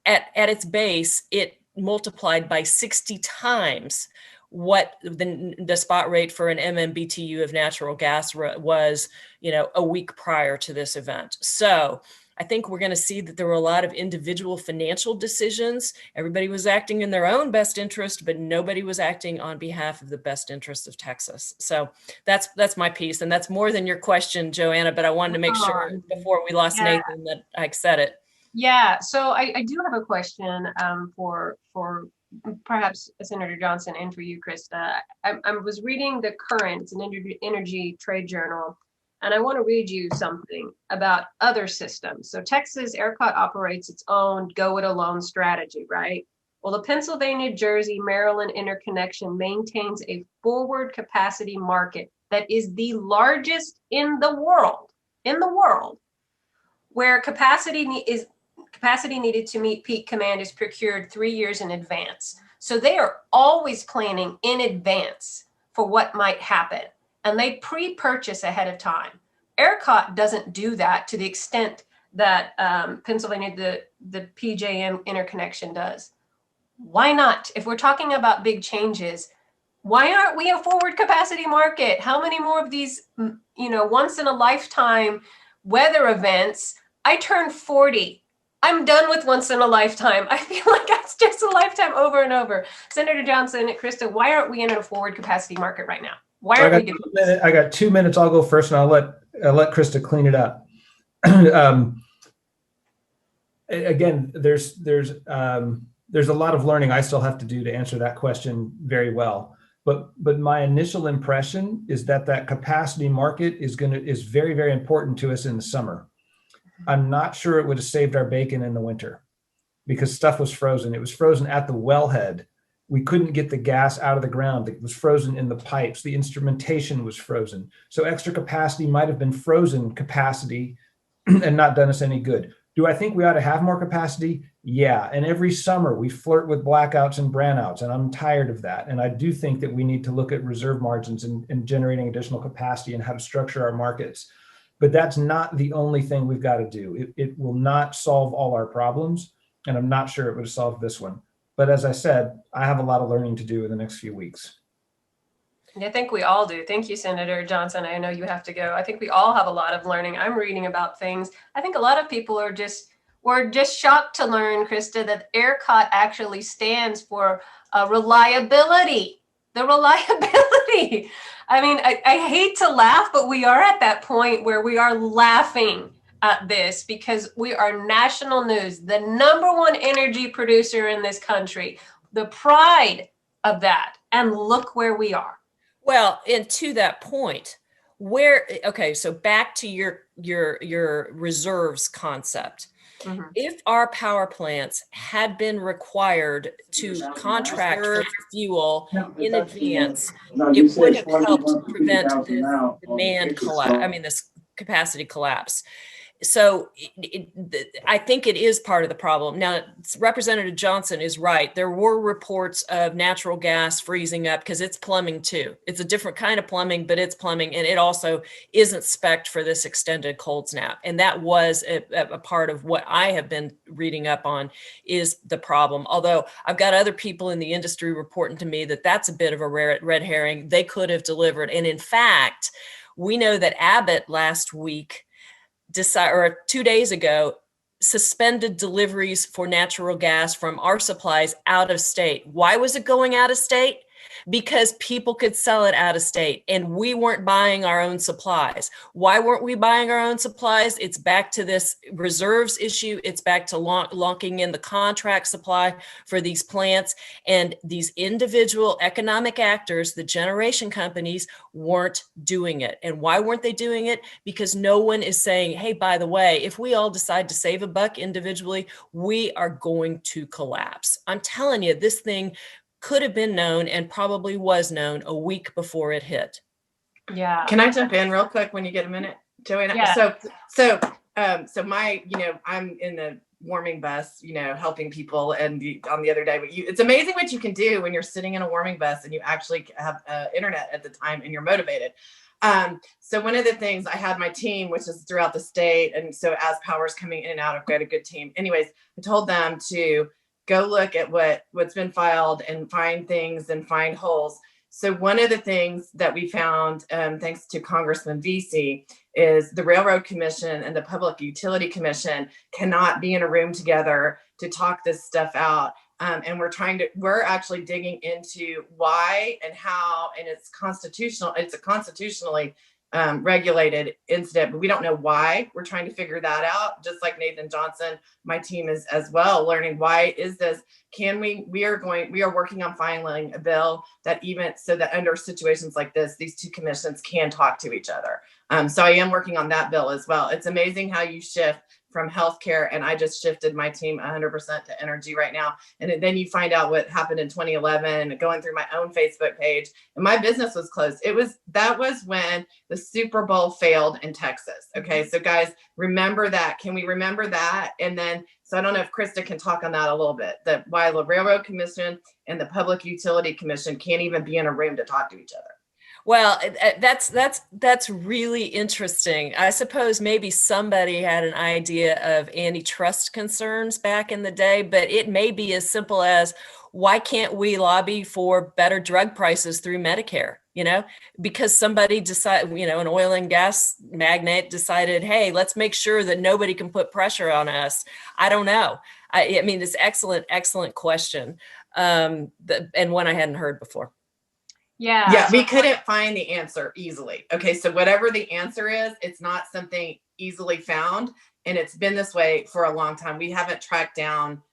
At its base, it multiplied by 60 times what the spot rate for an MMBTU of natural gas was, a week prior to this event. So I think we're going to see that there were a lot of individual financial decisions. Everybody was acting in their own best interest, but nobody was acting on behalf of the best interest of Texas. So that's my piece. And that's more than your question, Joanna, but I wanted to make sure before we lost Nathan that I said it. Yeah, so I do have a question for perhaps Senator Johnson and for you, Krista. I was reading The Current, it's an energy trade journal, and I want to read you something about other systems. So Texas, ERCOT operates its own go-it-alone strategy, right? Well, the Pennsylvania, Jersey, Maryland interconnection maintains a forward capacity market that is the largest in the world, where capacity needed to meet peak demand is procured 3 years in advance. So they are always planning in advance for what might happen, and they pre-purchase ahead of time. ERCOT doesn't do that to the extent that Pennsylvania, the PJM interconnection does. Why not? If we're talking about big changes, why aren't we a forward capacity market? How many more of these, once in a lifetime weather events? I turned 40. I'm done with once in a lifetime. I feel like that's just a lifetime over and over. Senator Johnson, Krista, why aren't we in a forward capacity market right now? Why aren't we doing this? I got 2 minutes. I'll go first, and I'll let Krista clean it up. Again, there's a lot of learning I still have to do to answer that question very well. But my initial impression is that capacity market is very, very important to us in the summer. I'm not sure it would have saved our bacon in the winter because stuff was frozen. It was frozen at the wellhead. We couldn't get the gas out of the ground. It was frozen in the pipes. The instrumentation was frozen. So extra capacity might have been frozen capacity and not done us any good. Do I think we ought to have more capacity? Yeah. And every summer we flirt with blackouts and brownouts, and I'm tired of that. And I do think that we need to look at reserve margins and generating additional capacity and how to structure our markets. But that's not the only thing we've got to do. It will not solve all our problems, and I'm not sure it would have solved this one. But as I said, I have a lot of learning to do in the next few weeks. I think we all do. Thank you, Senator Johnson. I know you have to go. I think we all have a lot of learning. I'm reading about things. I think a lot of people were just shocked to learn, Krista, that ERCOT actually stands for reliability. The reliability. I mean, I hate to laugh, but we are at that point where we are laughing at this because we are national news, the #1 energy producer in this country, the pride of that. And look where we are. Well, and to that point, so back to your reserves concept. Mm-hmm. If our power plants had been required to contract for fuel in advance, it would have helped prevent this demand collapse. This capacity collapse. So I think it is part of the problem. Now, Representative Johnson is right. There were reports of natural gas freezing up because it's plumbing too. It's a different kind of plumbing, but it's plumbing, and it also isn't spec'd for this extended cold snap. And that was a part of what I have been reading up on is the problem. Although I've got other people in the industry reporting to me that that's a bit of a red herring. They could have delivered. And in fact, we know that Abbott last week or 2 days ago, suspended deliveries for natural gas from our supplies out of state. Why was it going out of state? Because people could sell it out of state and we weren't buying our own supplies. Why weren't we buying our own supplies? It's back to this reserves issue. It's back to locking in the contract supply for these plants, and these individual economic actors, the generation companies, weren't doing it. And why weren't they doing it? Because no one is saying, hey, by the way, if we all decide to save a buck individually, we are going to collapse. I'm telling you, this thing could have been known and probably was known a week before it hit. Yeah. Can I jump in real quick when you get a minute, Joanna? Yeah. So my, I'm in the warming bus, helping people, and on the other day, but it's amazing what you can do when you're sitting in a warming bus and you actually have internet at the time and you're motivated. So one of the things, I had my team, which is throughout the state, and so as power's coming in and out, I've got a good team. Anyways, I told them to go look at what's been filed and find things and find holes. So one of the things that we found, thanks to Congressman Vesey, is the Railroad Commission and the Public Utility Commission cannot be in a room together to talk this stuff out. And we're actually digging into why and how, and it's a constitutionally regulated incident, but we don't know why. We're trying to figure that out. Just like Nathan Johnson, my team is as well learning why is this. We are working on filing a bill that even so that under situations like this, these two commissions can talk to each other. So I am working on that bill as well. It's amazing how you shift from healthcare, and I just shifted my team 100% to energy right now. And then you find out what happened in 2011, and going through my own Facebook page, and my business was closed. That was when the Super Bowl failed in Texas. Okay, so guys, remember that. Can we remember that? And then, so I don't know if Krista can talk on that a little bit. That why the Railroad Commission and the Public Utility Commission can't even be in a room to talk to each other. Well, that's really interesting. I suppose maybe somebody had an idea of antitrust concerns back in the day, but it may be as simple as, why can't we lobby for better drug prices through Medicare? Because somebody decided, an oil and gas magnate decided, hey, let's make sure that nobody can put pressure on us. I don't know. I mean, it's excellent question, and one I hadn't heard before. Yeah, we couldn't find the answer easily. Okay, so whatever the answer is, it's not something easily found, and it's been this way for a long time. We haven't tracked down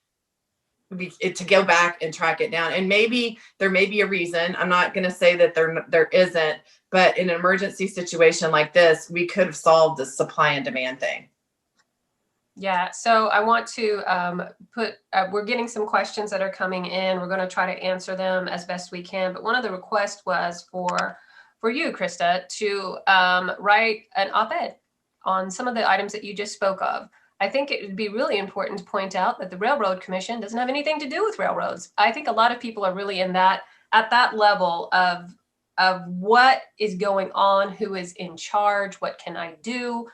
to go back and track it down. And maybe there may be a reason. I'm not going to say that there isn't, but in an emergency situation like this, we could have solved the supply and demand thing. Yeah, so I want to we're getting some questions that are coming in. We're going to try to answer them as best we can. But one of the requests was for you, Krista, to write an op-ed on some of the items that you just spoke of. I think it would be really important to point out that the Railroad Commission doesn't have anything to do with railroads. I think a lot of people are really at that level of what is going on, who is in charge, what can I do?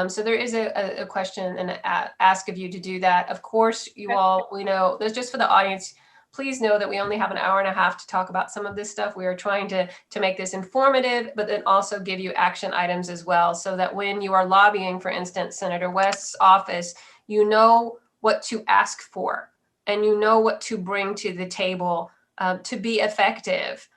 So there is a question and ask of you to do that. Of course, we know there's just for the audience, please know that we only have an hour and a half to talk about some of this stuff. We are trying to make this informative, but then also give you action items as well, so that when you are lobbying, for instance, Senator West's office, you know what to ask for and you know what to bring to the table to be effective.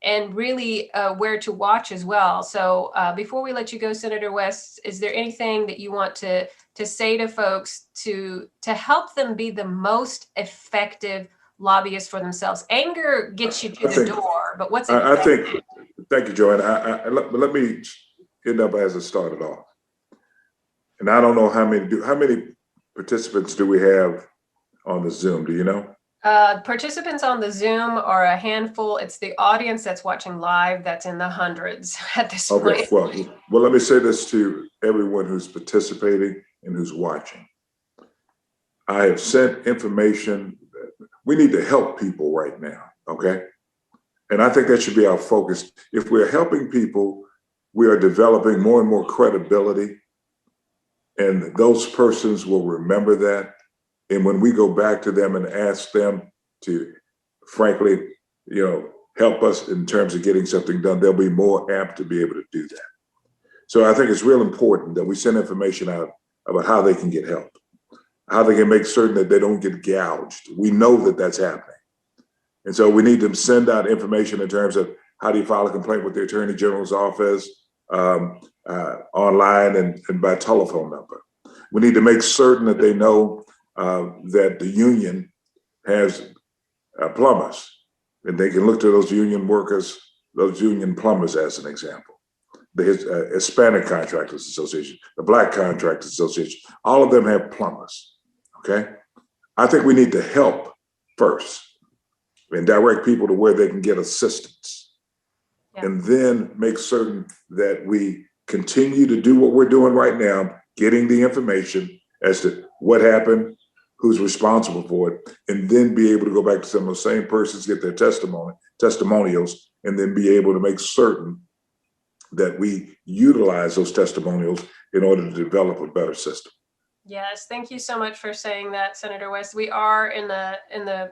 And really where to watch as well. So before we let you go, Senator West, is there anything that you want to say to folks to help them be the most effective lobbyists for themselves? Anger gets you to the door, but what's it? I think, thank you, Joanne. Let me end up as it started off. And I don't know how many participants do we have on the Zoom, do you know? Participants on the Zoom are a handful. It's the audience that's watching live that's in the hundreds at this Okay, point. well, let me say this to everyone who's participating and who's watching. I have sent information. We need to help people right now, okay? And I think that should be our focus. If we're helping people, we are developing more and more credibility, and those persons will remember that. And when we go back to them and ask them to, frankly, help us in terms of getting something done, they'll be more apt to be able to do that. So I think it's real important that we send information out about how they can get help, how they can make certain that they don't get gouged. We know that that's happening. And so we need to send out information in terms of how do you file a complaint with the Attorney General's office, online and by telephone number. We need to make certain that they know that the union has plumbers, and they can look to those union workers, those union plumbers as an example. The Hispanic Contractors Association, the Black Contractors Association, all of them have plumbers, okay? I think we need to help first and direct people to where they can get assistance. Yeah. And then make certain that we continue to do what we're doing right now, getting the information as to what happened, who's responsible for it, and then be able to go back to some of those same persons, get their testimonials, and then be able to make certain that we utilize those testimonials in order to develop a better system. Yes, thank you so much for saying that, Senator West. We are in the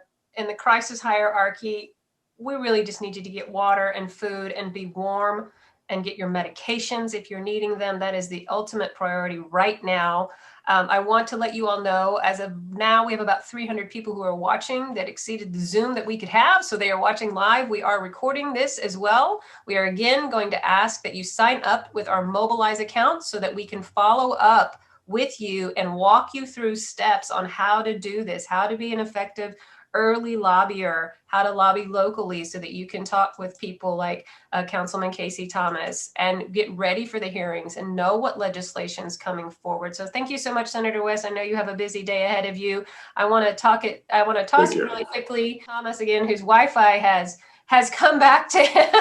crisis hierarchy. We really just need you to get water and food and be warm and get your medications if you're needing them. That is the ultimate priority right now. I want to let you all know, as of now, we have about 300 people who are watching that exceeded the Zoom that we could have. So they are watching live. We are recording this as well. We are again going to ask that you sign up with our Mobilize account so that we can follow up with you and walk you through steps on how to do this, how to be an effective early lobbyer, how to lobby locally so that you can talk with people like Councilman Casey Thomas and get ready for the hearings and know what legislation is coming forward. So thank you so much, Senator West. I know you have a busy day ahead of you. I want to toss it really quickly. Thomas again, whose Wi-Fi has come back to him.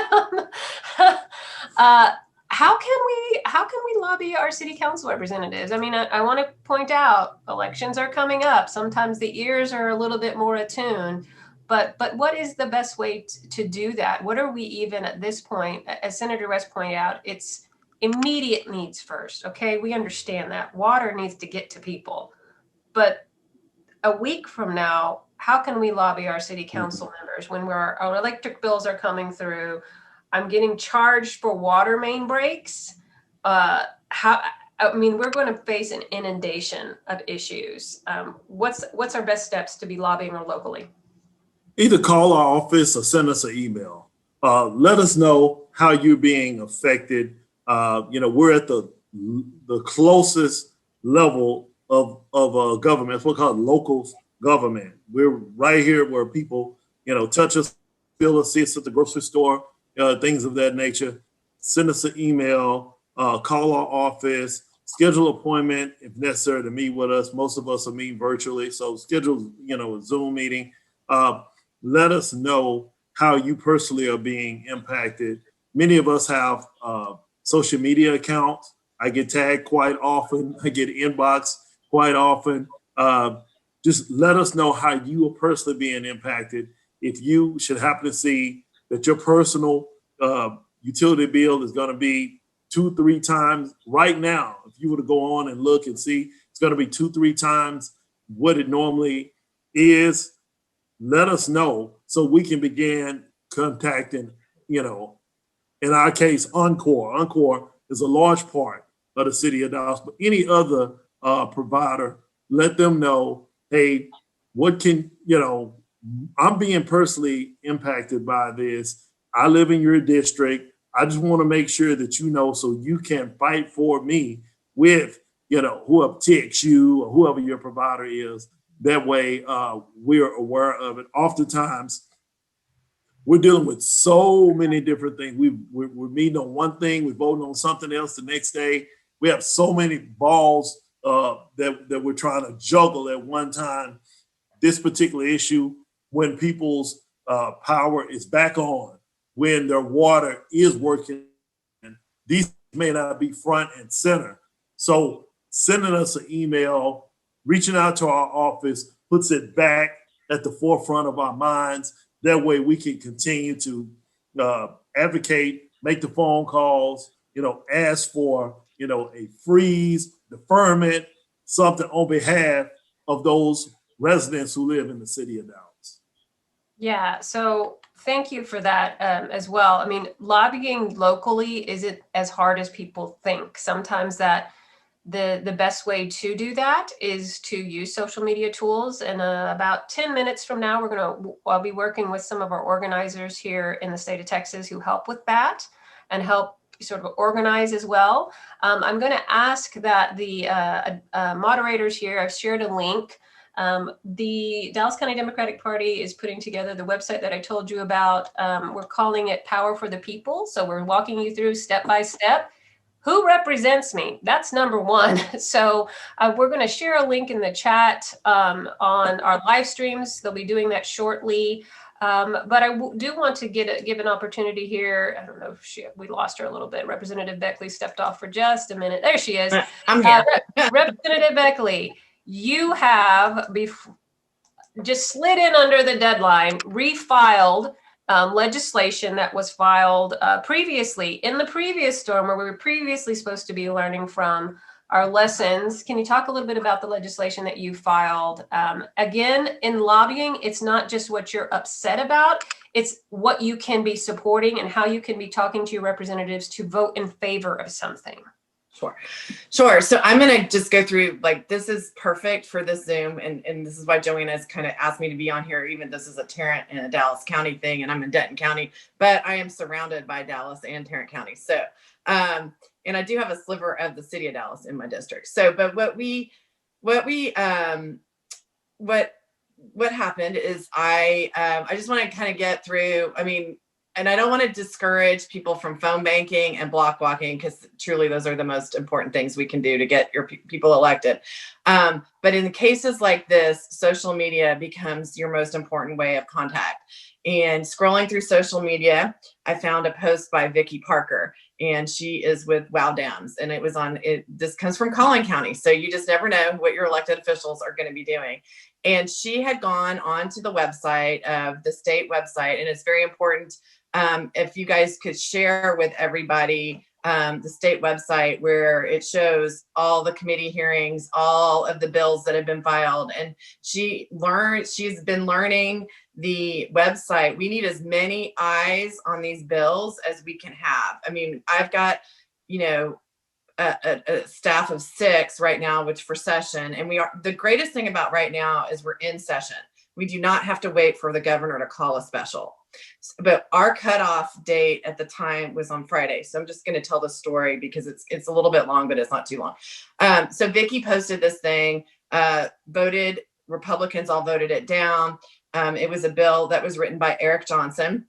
How can we lobby our city council representatives? I mean, I want to point out elections are coming up. Sometimes the ears are a little bit more attuned, but what is the best way to do that? What are we even at this point? As Senator West pointed out, it's immediate needs first. Okay, we understand that water needs to get to people, but a week from now, how can we lobby our city council members when our electric bills are coming through? I'm getting charged for water main breaks. We're going to face an inundation of issues. What's our best steps to be lobbying locally? Either call our office or send us an email. Let us know how you're being affected. We're at the closest level of government. It's what we call local government. We're right here where people, touch us, feel us, see us at the grocery store. Things of that nature. Send us an email, call our office, schedule an appointment if necessary to meet with us. Most of us are meeting virtually, so schedule, a Zoom meeting. Let us know how you personally are being impacted. Many of us have social media accounts. I get tagged quite often. I get inboxed quite often. Just let us know how you are personally being impacted. If you should happen to see that your personal utility bill is going to be 2-3 times right now. If you were to go on and look and see, it's going to be 2-3 times what it normally is. Let us know so we can begin contacting, in our case, Encore. Encore is a large part of the city of Dallas, but any other provider, let them know, hey, what can, I'm being personally impacted by this. I live in your district. I just want to make sure that you know so you can fight for me with, whoever takes you or whoever your provider is. That way, we're aware of it. Oftentimes, we're dealing with so many different things. We're meeting on one thing, we're voting on something else the next day. We have so many balls that we're trying to juggle at one time. This particular issue, when people's power is back on, when their water is working. These may not be front and center. So sending us an email, reaching out to our office puts it back at the forefront of our minds. That way we can continue to advocate, make the phone calls, ask for, a freeze, deferment, something on behalf of those residents who live in the city of Dallas. Yeah, so thank you for that as well. I mean, lobbying locally isn't as hard as people think. Sometimes that the best way to do that is to use social media tools. And about 10 minutes from now, I'll be working with some of our organizers here in the state of Texas who help with that and help sort of organize as well. I'm going to ask that the moderators here, I've shared a link. The Dallas County Democratic Party is putting together the website that I told you about. We're calling it Power for the People. So we're walking you through step by step. Who represents me? That's number one. So we're going to share a link in the chat on our live streams. They'll be doing that shortly. But I do want to give an opportunity here. I don't know if we lost her a little bit. Representative Beckley stepped off for just a minute. There she is. I'm here. Representative Beckley, you have just slid in under the deadline, refiled legislation that was filed previously in the previous storm where we were previously supposed to be learning from our lessons. Can you talk a little bit about the legislation that you filed? Again, in lobbying, it's not just what you're upset about, it's what you can be supporting and how you can be talking to your representatives to vote in favor of something. Sure. So I'm going to just go through, this is perfect for this Zoom. And this is why Joanna's kind of asked me to be on here, even this is a Tarrant and a Dallas County thing, and I'm in Denton County, but I am surrounded by Dallas and Tarrant County. So, and I do have a sliver of the city of Dallas in my district. So, but what happened is I just want to kind of get through, and I don't want to discourage people from phone banking and block walking, because truly those are the most important things we can do to get your people elected. But in cases like this, social media becomes your most important way of contact. And scrolling through social media, I found a post by Vicki Parker, and she is with Wow Dams, and it was this comes from Collin County. So you just never know what your elected officials are going to be doing. And she had gone onto the website of the state website, and it's very important. If you guys could share with everybody the state website where it shows all the committee hearings, all of the bills that have been filed. And she's been learning the website. We need as many eyes on these bills as we can have. I've got, a staff of 6 right now, which for session. And the greatest thing about right now is we're in session. We do not have to wait for the governor to call a special. But our cutoff date at the time was on Friday. So I'm just going to tell the story because it's a little bit long, but it's not too long. So Vicki posted this thing, Republicans all voted it down. It was a bill that was written by Eric Johnson,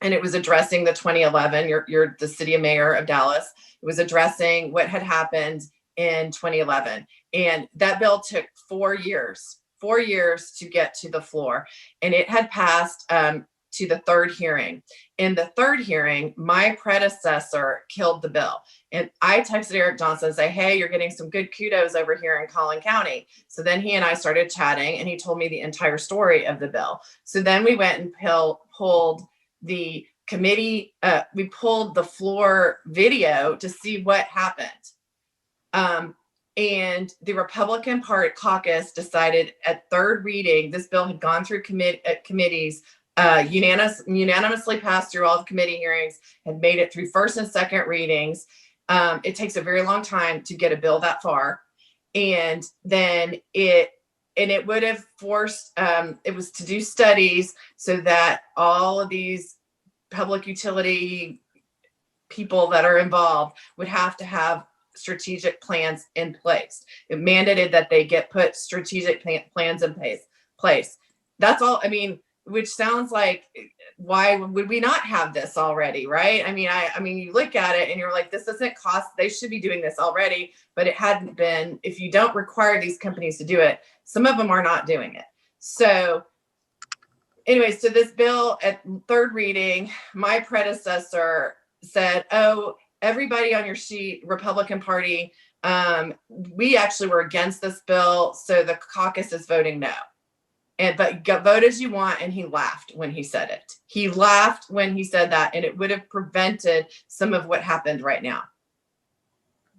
and it was addressing the 2011, you're the city mayor of Dallas. It was addressing what had happened in 2011. And that bill took 4 years to get to the floor. And it had passed to the 3rd hearing. In the 3rd hearing, my predecessor killed the bill. And I texted Eric Johnson and say, hey, you're getting some good kudos over here in Collin County. So then he and I started chatting, and he told me the entire story of the bill. So then we went and pulled the committee, we pulled the floor video to see what happened. And the Republican caucus decided at 3rd reading, this bill had gone through committees, unanimously passed through all the committee hearings, had made it through 1st and 2nd readings. It takes a very long time to get a bill that far. And then it would have forced, it was to do studies so that all of these public utility people that are involved would have to have strategic plans in place. It mandated that they put strategic plans in place. That's all. Which sounds like, why would we not have this already, right? You look at it and you're like, this doesn't cost, they should be doing this already, but it hadn't been. If you don't require these companies to do it, some of them are not doing it. So Anyway, so this bill at third reading, my predecessor said, oh, everybody on your sheet, Republican Party, we actually were against this bill, so the caucus is voting no. But vote as you want, and he laughed when he said it. He laughed when he said that, and it would have prevented some of what happened right now.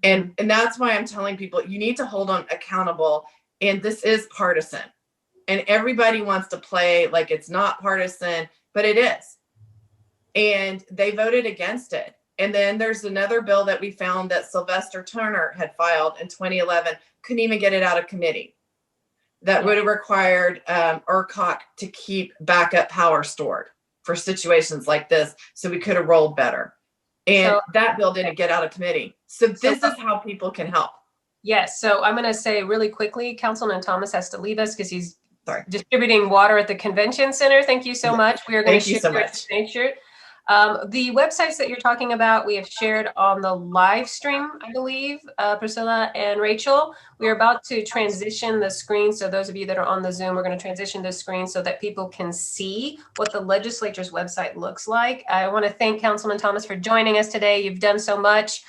And that's why I'm telling people, you need to hold them accountable, and this is partisan. And everybody wants to play like it's not partisan, but it is. And they voted against it. And then there's another bill that we found that Sylvester Turner had filed in 2011, couldn't even get it out of committee. That would have required ERCOT to keep backup power stored for situations like this, so we could have rolled better. And that bill didn't get out of committee. So this is how people can help. Yes. So I'm going to say really quickly, Councilman Thomas has to leave us because he's distributing water at the convention center. Thank you so much. We are going to share your signature. The websites that you're talking about, we have shared on the live stream, I believe, Priscilla and Rachel. We are about to transition the screen. So those of you that are on the Zoom, we're going to transition the screen so that people can see what the legislature's website looks like. I want to thank Councilman Thomas for joining us today. You've done so much.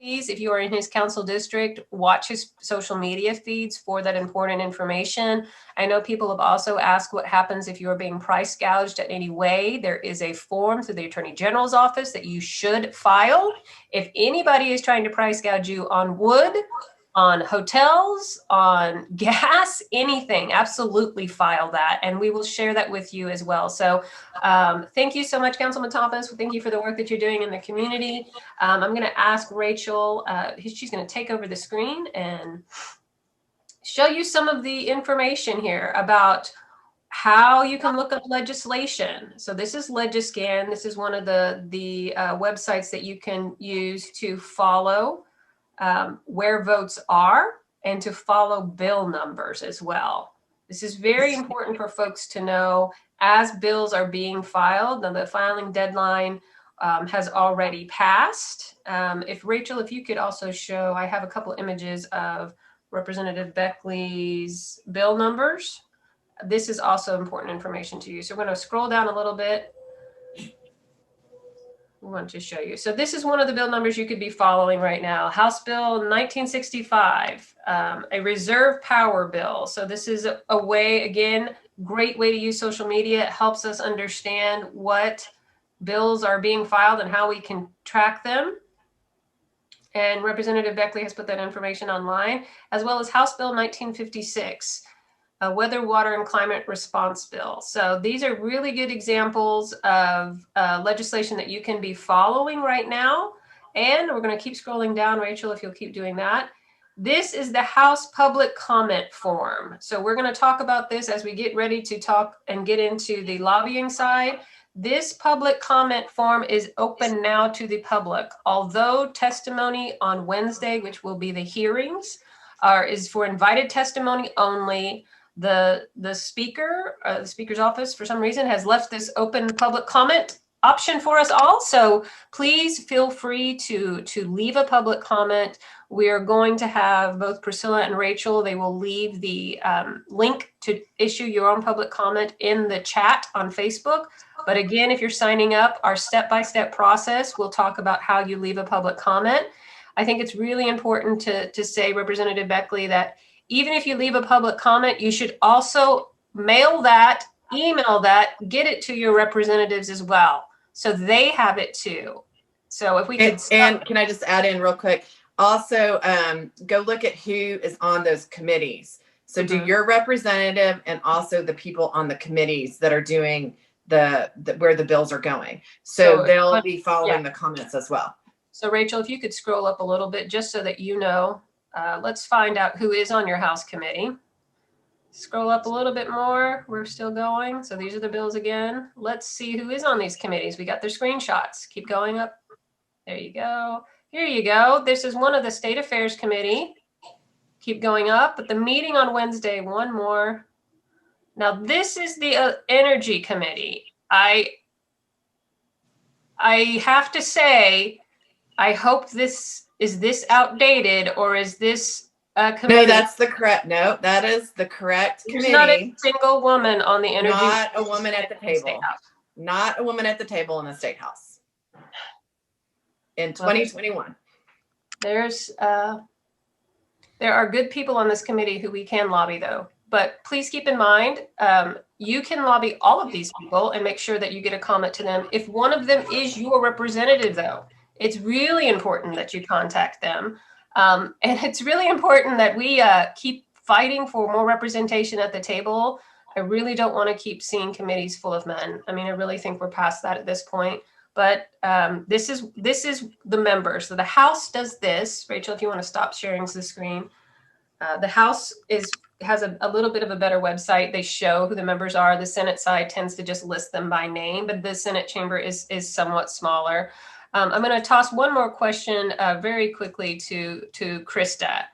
Please, if you are in his council district, watch his social media feeds for that important information. I know people have also asked what happens if you are being price gouged in any way. There is a form through the Attorney General's office that you should file. If anybody is trying to price gouge you on wood, on hotels, on gas, anything, absolutely file that. And we will share that with you as well. So thank you so much, Councilman Thomas. Thank you for the work that you're doing in the community. I'm going to ask Rachel, she's going to take over the screen and show you some of the information here about how you can look up legislation. So this is Legiscan. This is one of the websites that you can use to follow where votes are and to follow bill numbers as well. This is very important for folks to know as bills are being filed. Now the filing deadline has already passed. If Rachel, if you could also show, I have a couple images of Representative Beckley's bill numbers. This is also important information to you. So we're going to scroll down a little bit. We want to show you. So this is one of the bill numbers you could be following right now. House Bill 1965, a reserve power bill. So this is a way, again, great way to use social media. It helps us understand what bills are being filed and how we can track them. And Representative Beckley has put that information online, as well as House Bill 1956. A weather, water, and climate response bill. So these are really good examples of legislation that you can be following right now. And we're going to keep scrolling down, Rachel, if you'll keep doing that. This is the House public comment form. So we're going to talk about this as we get ready to talk and get into the lobbying side. This public comment form is open now to the public. Although testimony on Wednesday, which will be the hearings, is for invited testimony only. The speaker's office, for some reason, has left this open public comment option for us all. So please feel free to leave a public comment. We are going to have both Priscilla and Rachel. They will leave the link to issue your own public comment in the chat on Facebook. But again, if you're signing up, our step-by-step process, we'll talk about how you leave a public comment. I think it's really important to say, Representative Beckley, that even if you leave a public comment, you should also mail that, email that, get it to your representatives as well, so they have it too. So if we could and can I just add in real quick? Also, go look at who is on those committees. So do your representative and also the people on the committees that are doing the where the bills are going. So they'll be following the comments as well. So Rachel, if you could scroll up a little bit just so that you know. Let's find out who is on your House committee. Scroll up a little bit more. We're still going. So these are the bills again. Let's see who is on these committees. We got their screenshots. Keep going up. There you go. Here you go. This is one of the State Affairs Committee. Keep going up. But the meeting on Wednesday, one more. Now this is the Energy Committee. I have to say, I hope is this outdated, or is this committee. No, that's the correct, no, that is the correct There's not a committee. single woman on the energy. Not a woman at the State table. House. Not a woman at the table in the State House. In 2021. There's there are good people on this committee who we can lobby, though. But please keep in mind, you can lobby all of these people and make sure that you get a comment to them. If one of them is your representative, though, it's really important that you contact them. And it's really important that we keep fighting for more representation at the table. I really don't want to keep seeing committees full of men. I mean, I really think we're past that at this point. But this is the members. So the House does this. Rachel, if you want to stop sharing the screen. The House has a little bit of a better website. They show who the members are. The Senate side tends to just list them by name, but the Senate chamber is somewhat smaller. I'm going to toss one more question very quickly to Krista.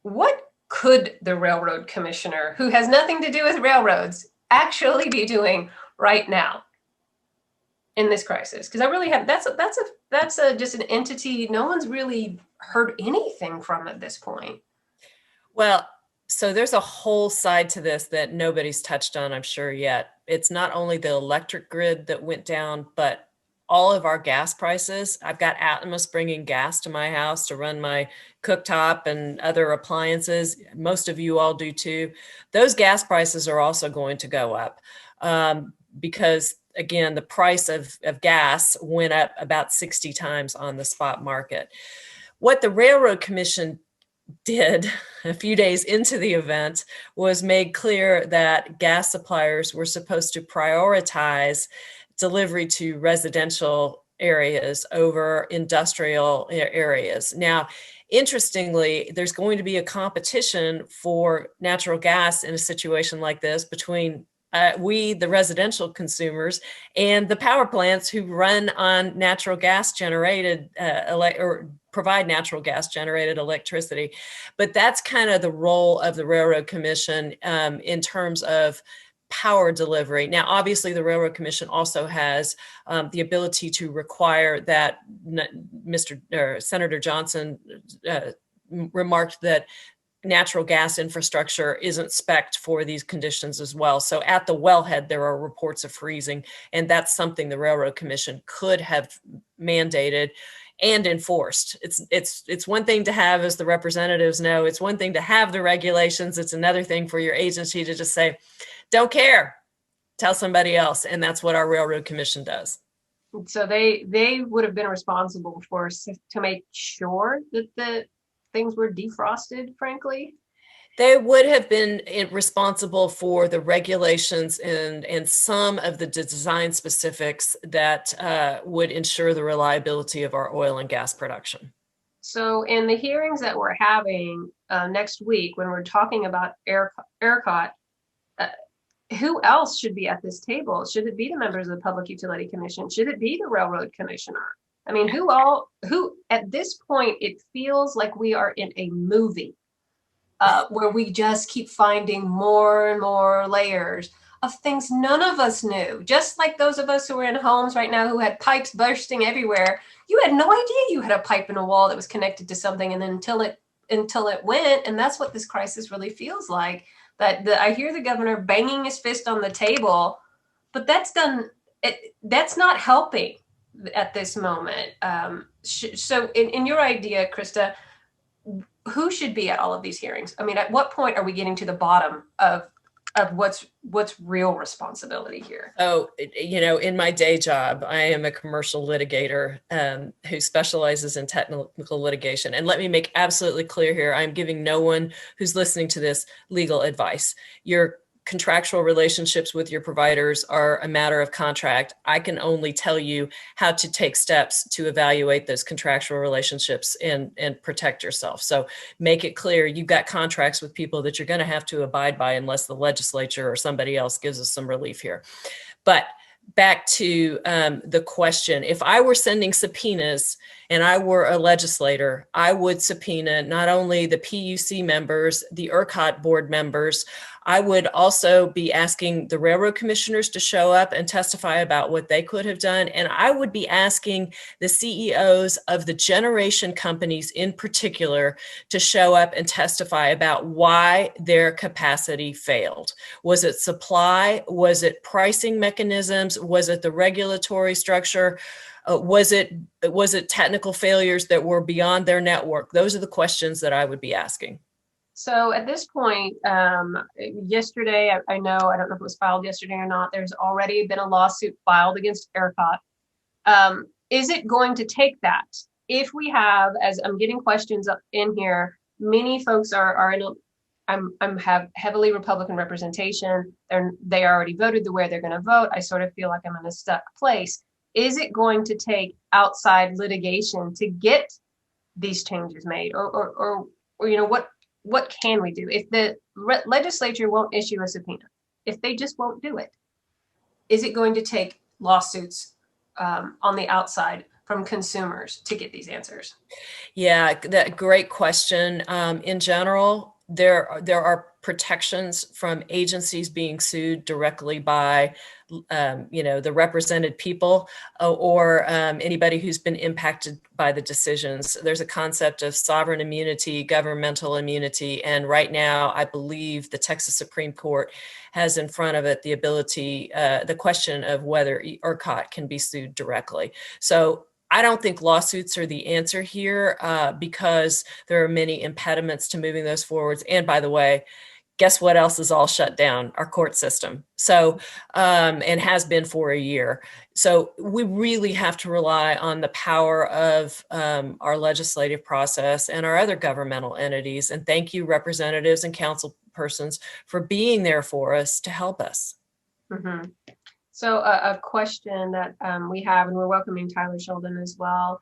What could the railroad commissioner, who has nothing to do with railroads, actually be doing right now in this crisis? Because I really have that's just an entity no one's really heard anything from at this point. Well, so there's a whole side to this that nobody's touched on, I'm sure, yet. It's not only the electric grid that went down, but all of our gas prices. I've got Atmos bringing gas to my house to run my cooktop and other appliances. Most of you all do too. Those gas prices are also going to go up because, again, the price of gas went up about 60 times on the spot market. What the Railroad Commission did a few days into the event was made clear that gas suppliers were supposed to prioritize delivery to residential areas over industrial areas. Now, interestingly, there's going to be a competition for natural gas in a situation like this between we, the residential consumers, and the power plants who run on natural gas generated or provide natural gas generated electricity. But that's kind of the role of the Railroad Commission in terms of power delivery. Now, obviously, the Railroad Commission also has the ability to require that Senator Johnson remarked that natural gas infrastructure isn't spec'd for these conditions as well. So at the wellhead, there are reports of freezing, and that's something the Railroad Commission could have mandated and enforced. It's one thing to have, as the representatives know, it's one thing to have the regulations. It's another thing for your agency to just say, don't care, tell somebody else. And that's what our Railroad Commission does. So they would have been responsible to make sure that the things were defrosted, frankly. They would have been responsible for the regulations and some of the design specifics that would ensure the reliability of our oil and gas production. So in the hearings that we're having next week, when we're talking about ERCOT, who else should be at this table? Should it be the members of the Public Utility Commission? Should it be the Railroad Commissioner? I mean, who at this point, it feels like we are in a movie where we just keep finding more and more layers of things none of us knew. Just like those of us who are in homes right now who had pipes bursting everywhere. You had no idea you had a pipe in a wall that was connected to something, and then until it went, and that's what this crisis really feels like. I hear the governor banging his fist on the table, but that's not helping at this moment. So in your idea, Krista, who should be at all of these hearings? I mean, at what point are we getting to the bottom of what's real responsibility here? Oh, in my day job, I am a commercial litigator who specializes in technical litigation. And let me make absolutely clear here, I'm giving no one who's listening to this legal advice. Your contractual relationships with your providers are a matter of contract. I can only tell you how to take steps to evaluate those contractual relationships and protect yourself. So make it clear you've got contracts with people that you're going to have to abide by unless the legislature or somebody else gives us some relief here. But back to the question, if I were sending subpoenas and I were a legislator, I would subpoena not only the PUC members, the ERCOT board members, I would also be asking the railroad commissioners to show up and testify about what they could have done. And I would be asking the CEOs of the generation companies in particular to show up and testify about why their capacity failed. Was it supply? Was it pricing mechanisms? Was it the regulatory structure? Was it technical failures that were beyond their network? Those are the questions that I would be asking. So at this point, yesterday, I know, I don't know if it was filed yesterday or not, there's already been a lawsuit filed against ERCOT. Is it going to take that? If we have, as I'm getting questions up in here, many folks are in have heavily Republican representation. They already voted the way they're going to vote. I sort of feel like I'm in a stuck place. Is it going to take outside litigation to get these changes made, or you know, what can we do if the legislature won't issue a subpoena, if they just won't do it? Is it going to take lawsuits on the outside from consumers to get these answers? Yeah, that great question. In general, there are protections from agencies being sued directly by the represented people or anybody who's been impacted by the decisions. There's a concept of sovereign immunity, governmental immunity, and right now I believe the Texas Supreme Court has in front of it the ability, the question of whether ERCOT can be sued directly. So I don't think lawsuits are the answer here because there are many impediments to moving those forwards. And by the way, guess what else is all shut down? Our court system. So, and has been for a year. So we really have to rely on the power of our legislative process and our other governmental entities. And thank you, representatives and council persons, for being there for us to help us. Mm-hmm. So a question that we have, and we're welcoming Tyler Sheldon as well.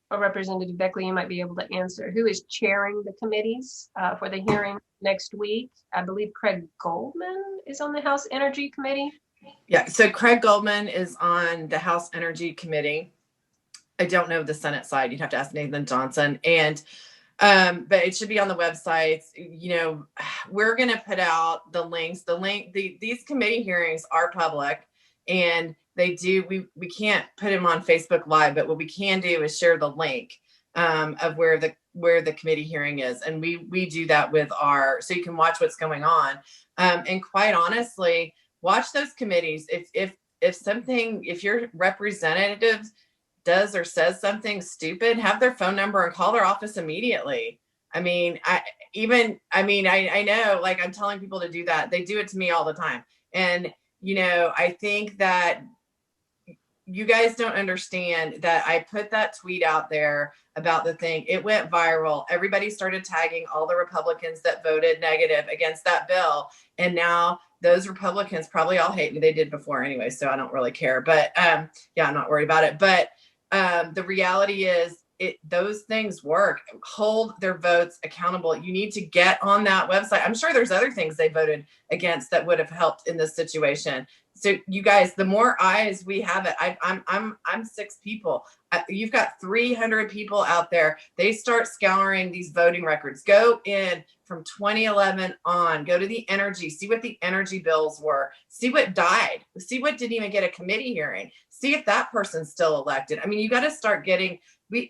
Representative Beckley, you might be able to answer. Who is chairing the committees for the hearing next week? I believe Craig Goldman is on the House Energy Committee. Yeah, so Craig Goldman is on the House Energy Committee. I don't know the Senate side. You'd have to ask Nathan Johnson. And but it should be on the websites. You know, we're going to put out the links. These committee hearings are public, and they do. We can't put them on Facebook Live, but what we can do is share the link of where the committee hearing is, and we do that with so you can watch what's going on. And quite honestly, watch those committees. If your representative does or says something stupid, have their phone number and call their office immediately. I mean, I know, like, I'm telling people to do that. They do it to me all the time. And, you know, I think that you guys don't understand that I put that tweet out there about the thing. It went viral. Everybody started tagging all the Republicans that voted negative against that bill. And now those Republicans probably all hate me. They did before anyway, so I don't really care. But yeah, I'm not worried about it. But the reality is, those things work. Hold their votes accountable. You need to get on that website. I'm sure there's other things they voted against that would have helped in this situation. So you guys, the more eyes we have it, I'm 6 people. You've got 300 people out there. They start scouring these voting records. Go in from 2011 on. Go to the energy. See what the energy bills were. See what died. See what didn't even get a committee hearing. See if that person's still elected. I mean, you got to start getting.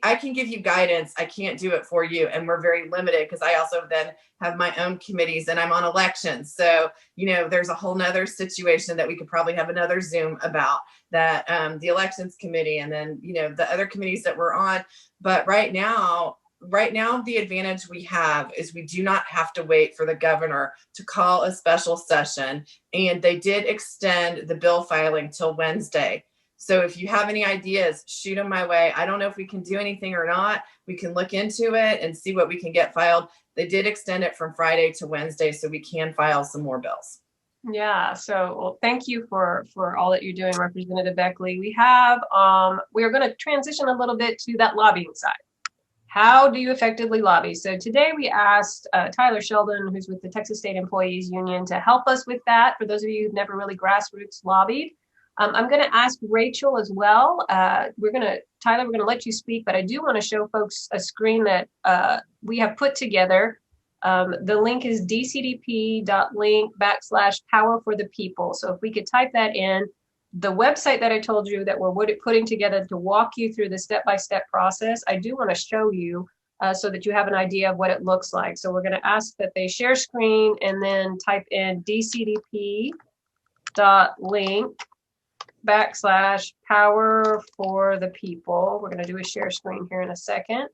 I can give you guidance. I can't do it for you. And we're very limited because I also then have my own committees and I'm on elections. So, you know, there's a whole nother situation that we could probably have another Zoom about that, the elections committee, and then, you know, the other committees that we're on. But right now, the advantage we have is we do not have to wait for the governor to call a special session. And they did extend the bill filing till Wednesday. So if you have any ideas, shoot them my way. I don't know if we can do anything or not. We can look into it and see what we can get filed. They did extend it from Friday to Wednesday, so we can file some more bills. Yeah, so well, thank you for all that you're doing, Representative Beckley. We have, we're going to transition a little bit to that lobbying side. How do you effectively lobby? So today we asked Tyler Sheldon, who's with the Texas State Employees Union, to help us with that. For those of you who've never really grassroots lobbied, I'm going to ask Rachel as well. Tyler, we're going to let you speak, but I do want to show folks a screen that we have put together. The link is dcdp.link/power for the people. So if we could type that in, the website that I told you that we're putting together to walk you through the step-by-step process, I do want to show you so that you have an idea of what it looks like. So we're going to ask that they share screen and then type in dcdp.link/power for the people. We're going to do a share screen here in a second.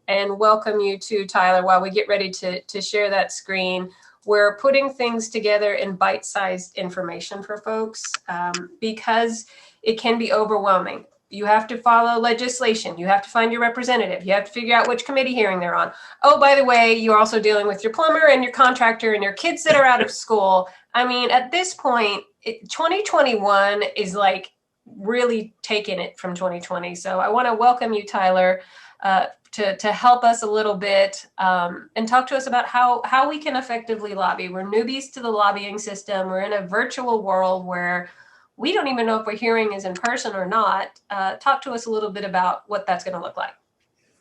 And welcome you to Tyler. While we get ready to share that screen, we're putting things together in bite-sized information for folks because it can be overwhelming. You have to follow legislation. You have to find your representative. You have to figure out which committee hearing they're on. Oh, by the way, you're also dealing with your plumber and your contractor and your kids that are out of school. I mean, at this point, 2021 is like really taking it from 2020. So I want to welcome you, Tyler, to help us a little bit and talk to us about how we can effectively lobby. We're newbies to the lobbying system. We're in a virtual world where we don't even know if we're hearing is in person or not. Talk to us a little bit about what that's going to look like.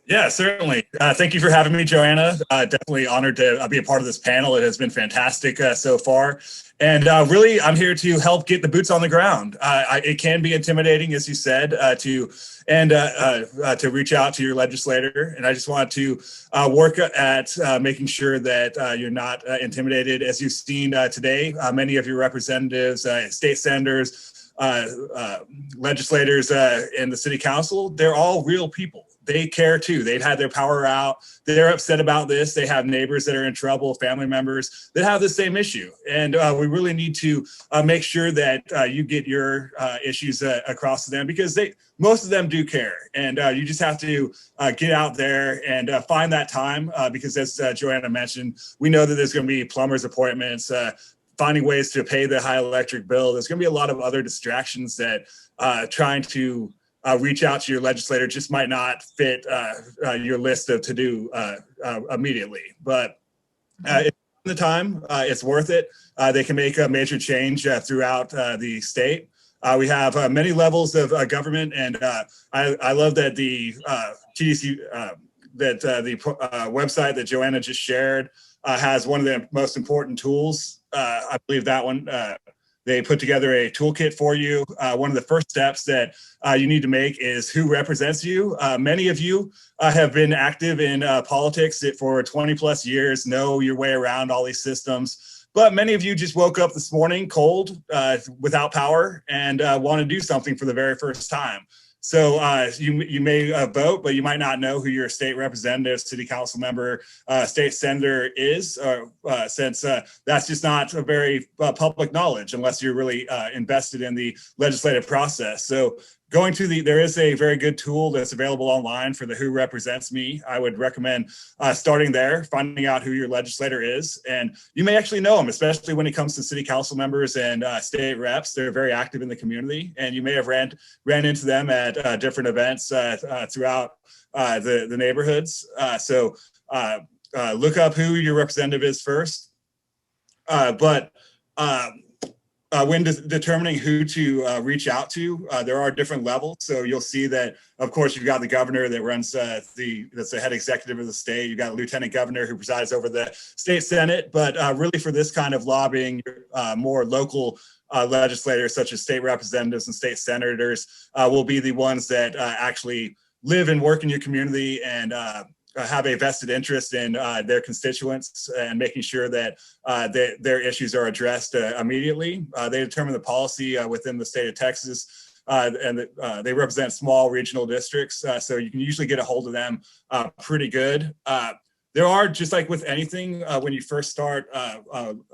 Yeah, certainly. Thank you for having me, Joanna. Definitely honored to be a part of this panel. It has been fantastic so far. And really, I'm here to help get the boots on the ground. It can be intimidating, as you said, to reach out to your legislator. And I just want to work at making sure that you're not intimidated. As you've seen today, many of your representatives, state senators, legislators in the city council, they're all real people. They care too. They've had their power out. They're upset about this. They have neighbors that are in trouble, family members that have the same issue. And we really need to make sure that you get your issues across to them, because most of them do care. And you just have to get out there and find that time because, as Joanna mentioned, we know that there's going to be plumbers appointments, finding ways to pay the high electric bill. There's going to be a lot of other distractions that trying to reach out to your legislator just might not fit your list of to-do immediately. But in the time, it's worth it. They can make a major change throughout the state. We have many levels of government, and I love that the TDC, the website that Joanna just shared has one of the most important tools. I believe that one, they put together a toolkit for you. One of the first steps that you need to make is who represents you. Many of you have been active in politics for 20 plus years, know your way around all these systems. But many of you just woke up this morning cold, without power, and want to do something for the very first time. So you may vote, but you might not know who your state representative, city council member, state senator is, since that's just not a very public knowledge unless you're really invested in the legislative process. So there is a very good tool that's available online for the Who Represents Me. I would recommend starting there, finding out who your legislator is. And you may actually know them, especially when it comes to city council members and state reps. They're very active in the community, and you may have ran into them at different events throughout the neighborhoods. So look up who your representative is first. When determining who to reach out to, there are different levels. So you'll see that, of course, you've got the governor that runs that's the head executive of the state. You've got a lieutenant governor who presides over the state senate. But really, for this kind of lobbying, more local legislators such as state representatives and state senators will be the ones that actually live and work in your community and have a vested interest in their constituents and making sure that their issues are addressed immediately. They determine the policy within the state of Texas, and they represent small regional districts, so you can usually get a hold of them pretty good. There are, just like with anything, when you first start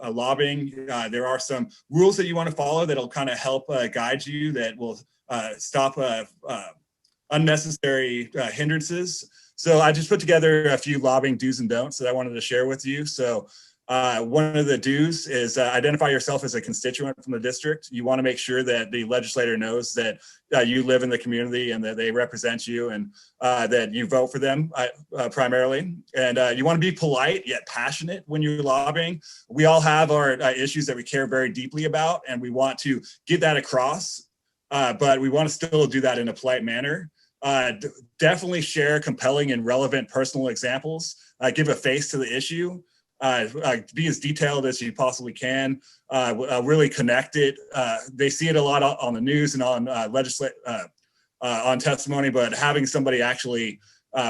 lobbying, there are some rules that you want to follow that'll kind of help guide you, that will stop unnecessary hindrances. So I just put together a few lobbying do's and don'ts that I wanted to share with you. So One of the do's is identify yourself as a constituent from the district. You want to make sure that the legislator knows that you live in the community and that they represent you, and that you vote for them primarily. And you want to be polite yet passionate when you're lobbying. We all have our issues that we care very deeply about, and we want to get that across, but we want to still do that in a polite manner. Definitely share compelling and relevant personal examples. Give a face to the issue. Be as detailed as you possibly can. Really connect it. They see it a lot on the news and on on testimony, but having somebody actually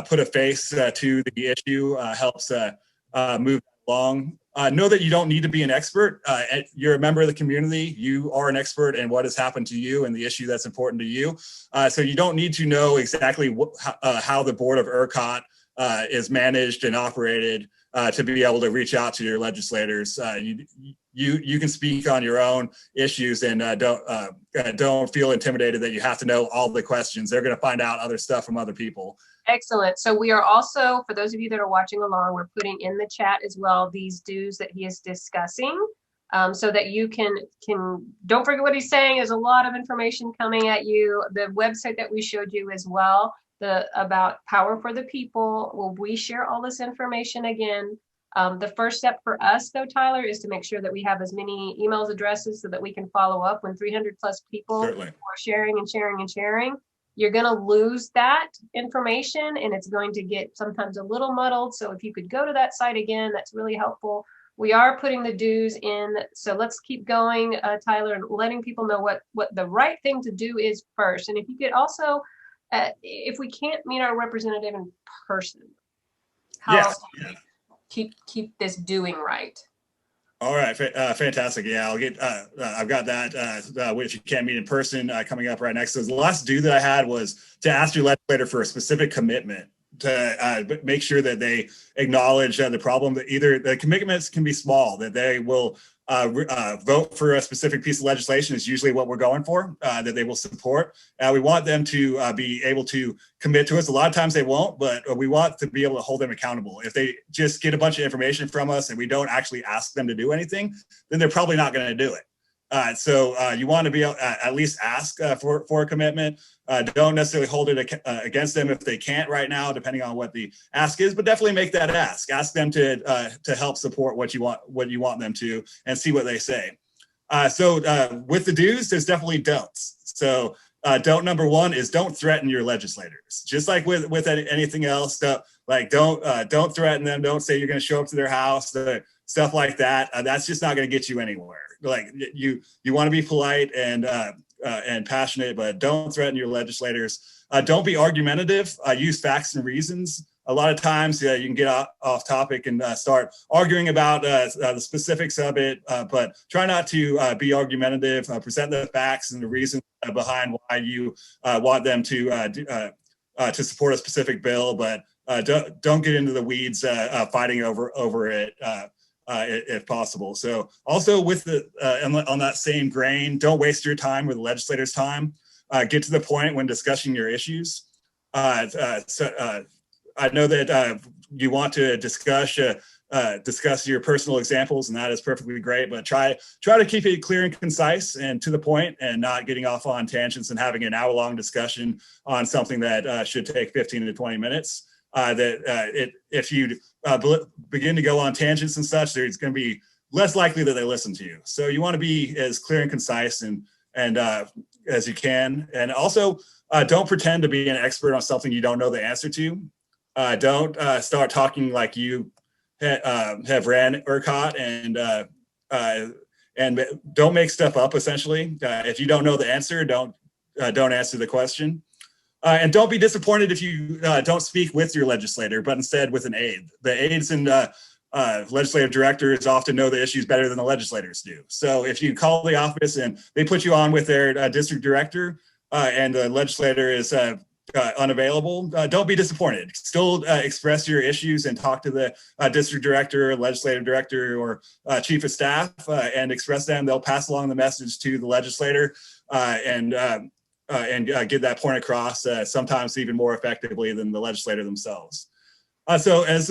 put a face to the issue helps move along. Know that you don't need to be an expert. You're a member of the community. You are an expert in what has happened to you and the issue that's important to you. So you don't need to know exactly how the board of ERCOT is managed and operated to be able to reach out to your legislators. You can speak on your own issues, and don't feel intimidated that you have to know all the questions. They're going to find out other stuff from other people. Excellent. So we are also, for those of you that are watching along, we're putting in the chat as well these do's that he is discussing, so that you can don't forget what he's saying. There's a lot of information coming at you. The website that we showed you as well, about Power for the People. Will we share all this information again? The first step for us, though, Tyler, is to make sure that we have as many emails addresses so that we can follow up when 300 plus people Certainly. are sharing and sharing and sharing. You're going to lose that information, and it's going to get sometimes a little muddled. So if you could go to that site again, that's really helpful. We are putting the do's in. So let's keep going, Tyler, and letting people know what the right thing to do is first. And if you could also, if we can't meet our representative in person, how else do we keep this doing right? All right, fantastic. Yeah, I'll get. I've got that. If you can't meet in person, coming up right next. So the last do that I had was to ask your legislator for a specific commitment to make sure that they acknowledge the problem. That either the commitments can be small, that they will vote for a specific piece of legislation is usually what we're going for, that they will support. We want them to be able to commit to us. A lot of times they won't, but we want to be able to hold them accountable. If they just get a bunch of information from us and we don't actually ask them to do anything, then they're probably not going to do it. So you want to be at least ask for a commitment. Don't necessarily hold it against them if they can't right now, depending on what the ask is. But definitely make that ask. Ask them to help support what you want them to, and see what they say. So with the do's, there's definitely don'ts. So don't number one is don't threaten your legislators. Just like with anything else, don't threaten them. Don't say you're going to show up to their house. Stuff like that. That's just not going to get you anywhere. Like you want to be polite and passionate, but don't threaten your legislators. Don't be argumentative. Use facts and reasons. A lot of times you can get off topic and start arguing about the specifics of it, but try not to be argumentative. Present the facts and the reasons behind why you want them to support a specific bill, but don't get into the weeds fighting over it. If possible. So also with on that same grain, don't waste your time with the legislators' time. Get to the point when discussing your issues. I know that you want to discuss your personal examples, and that is perfectly great, but try to keep it clear and concise and to the point, and not getting off on tangents and having an hour-long discussion on something that should take 15 to 20 minutes. If you begin to go on tangents and such, it's going to be less likely that they listen to you. So you want to be as clear and concise and as you can. And also don't pretend to be an expert on something you don't know the answer to. Don't start talking like you have ran ERCOT, and don't make stuff up, essentially. If you don't know the answer, don't answer the question. And don't be disappointed if you don't speak with your legislator, but instead with an aide. The aides and legislative directors often know the issues better than the legislators do. So if you call the office and they put you on with their district director and the legislator is unavailable, don't be disappointed. Still express your issues and talk to the district director, legislative director, or chief of staff and express them. They'll pass along the message to the legislator and get that point across, sometimes even more effectively than the legislator themselves. So as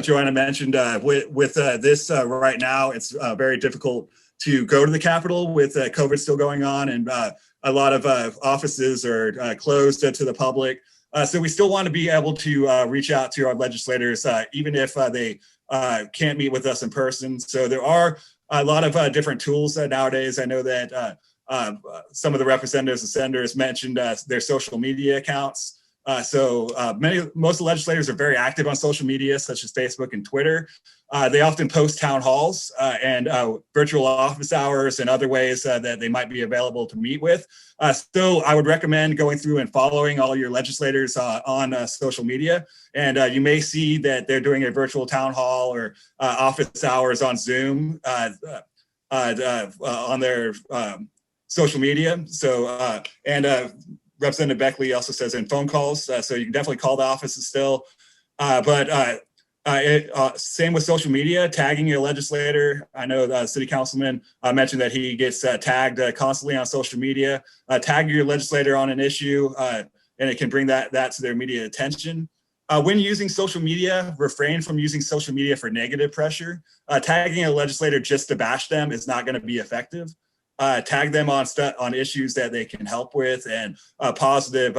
Joanna mentioned, with this right now, it's very difficult to go to the Capitol with COVID still going on, and a lot of offices are closed to the public. So we still want to be able to reach out to our legislators, even if they can't meet with us in person. So there are a lot of different tools nowadays. I know that some of the representatives and senators mentioned their social media accounts. Most of the legislators are very active on social media, such as Facebook and Twitter. They often post town halls and virtual office hours and other ways that they might be available to meet with. So I would recommend going through and following all your legislators on social media. And you may see that they're doing a virtual town hall or office hours on Zoom on their social media. So, Representative Beckley also says in phone calls, so you can definitely call the offices still. Same with social media, tagging your legislator. I know the city councilman mentioned that he gets tagged constantly on social media. Tag your legislator on an issue, and it can bring that to their immediate attention. When using social media, refrain from using social media for negative pressure. Tagging a legislator just to bash them is not going to be effective. Tag them on issues that they can help with and positive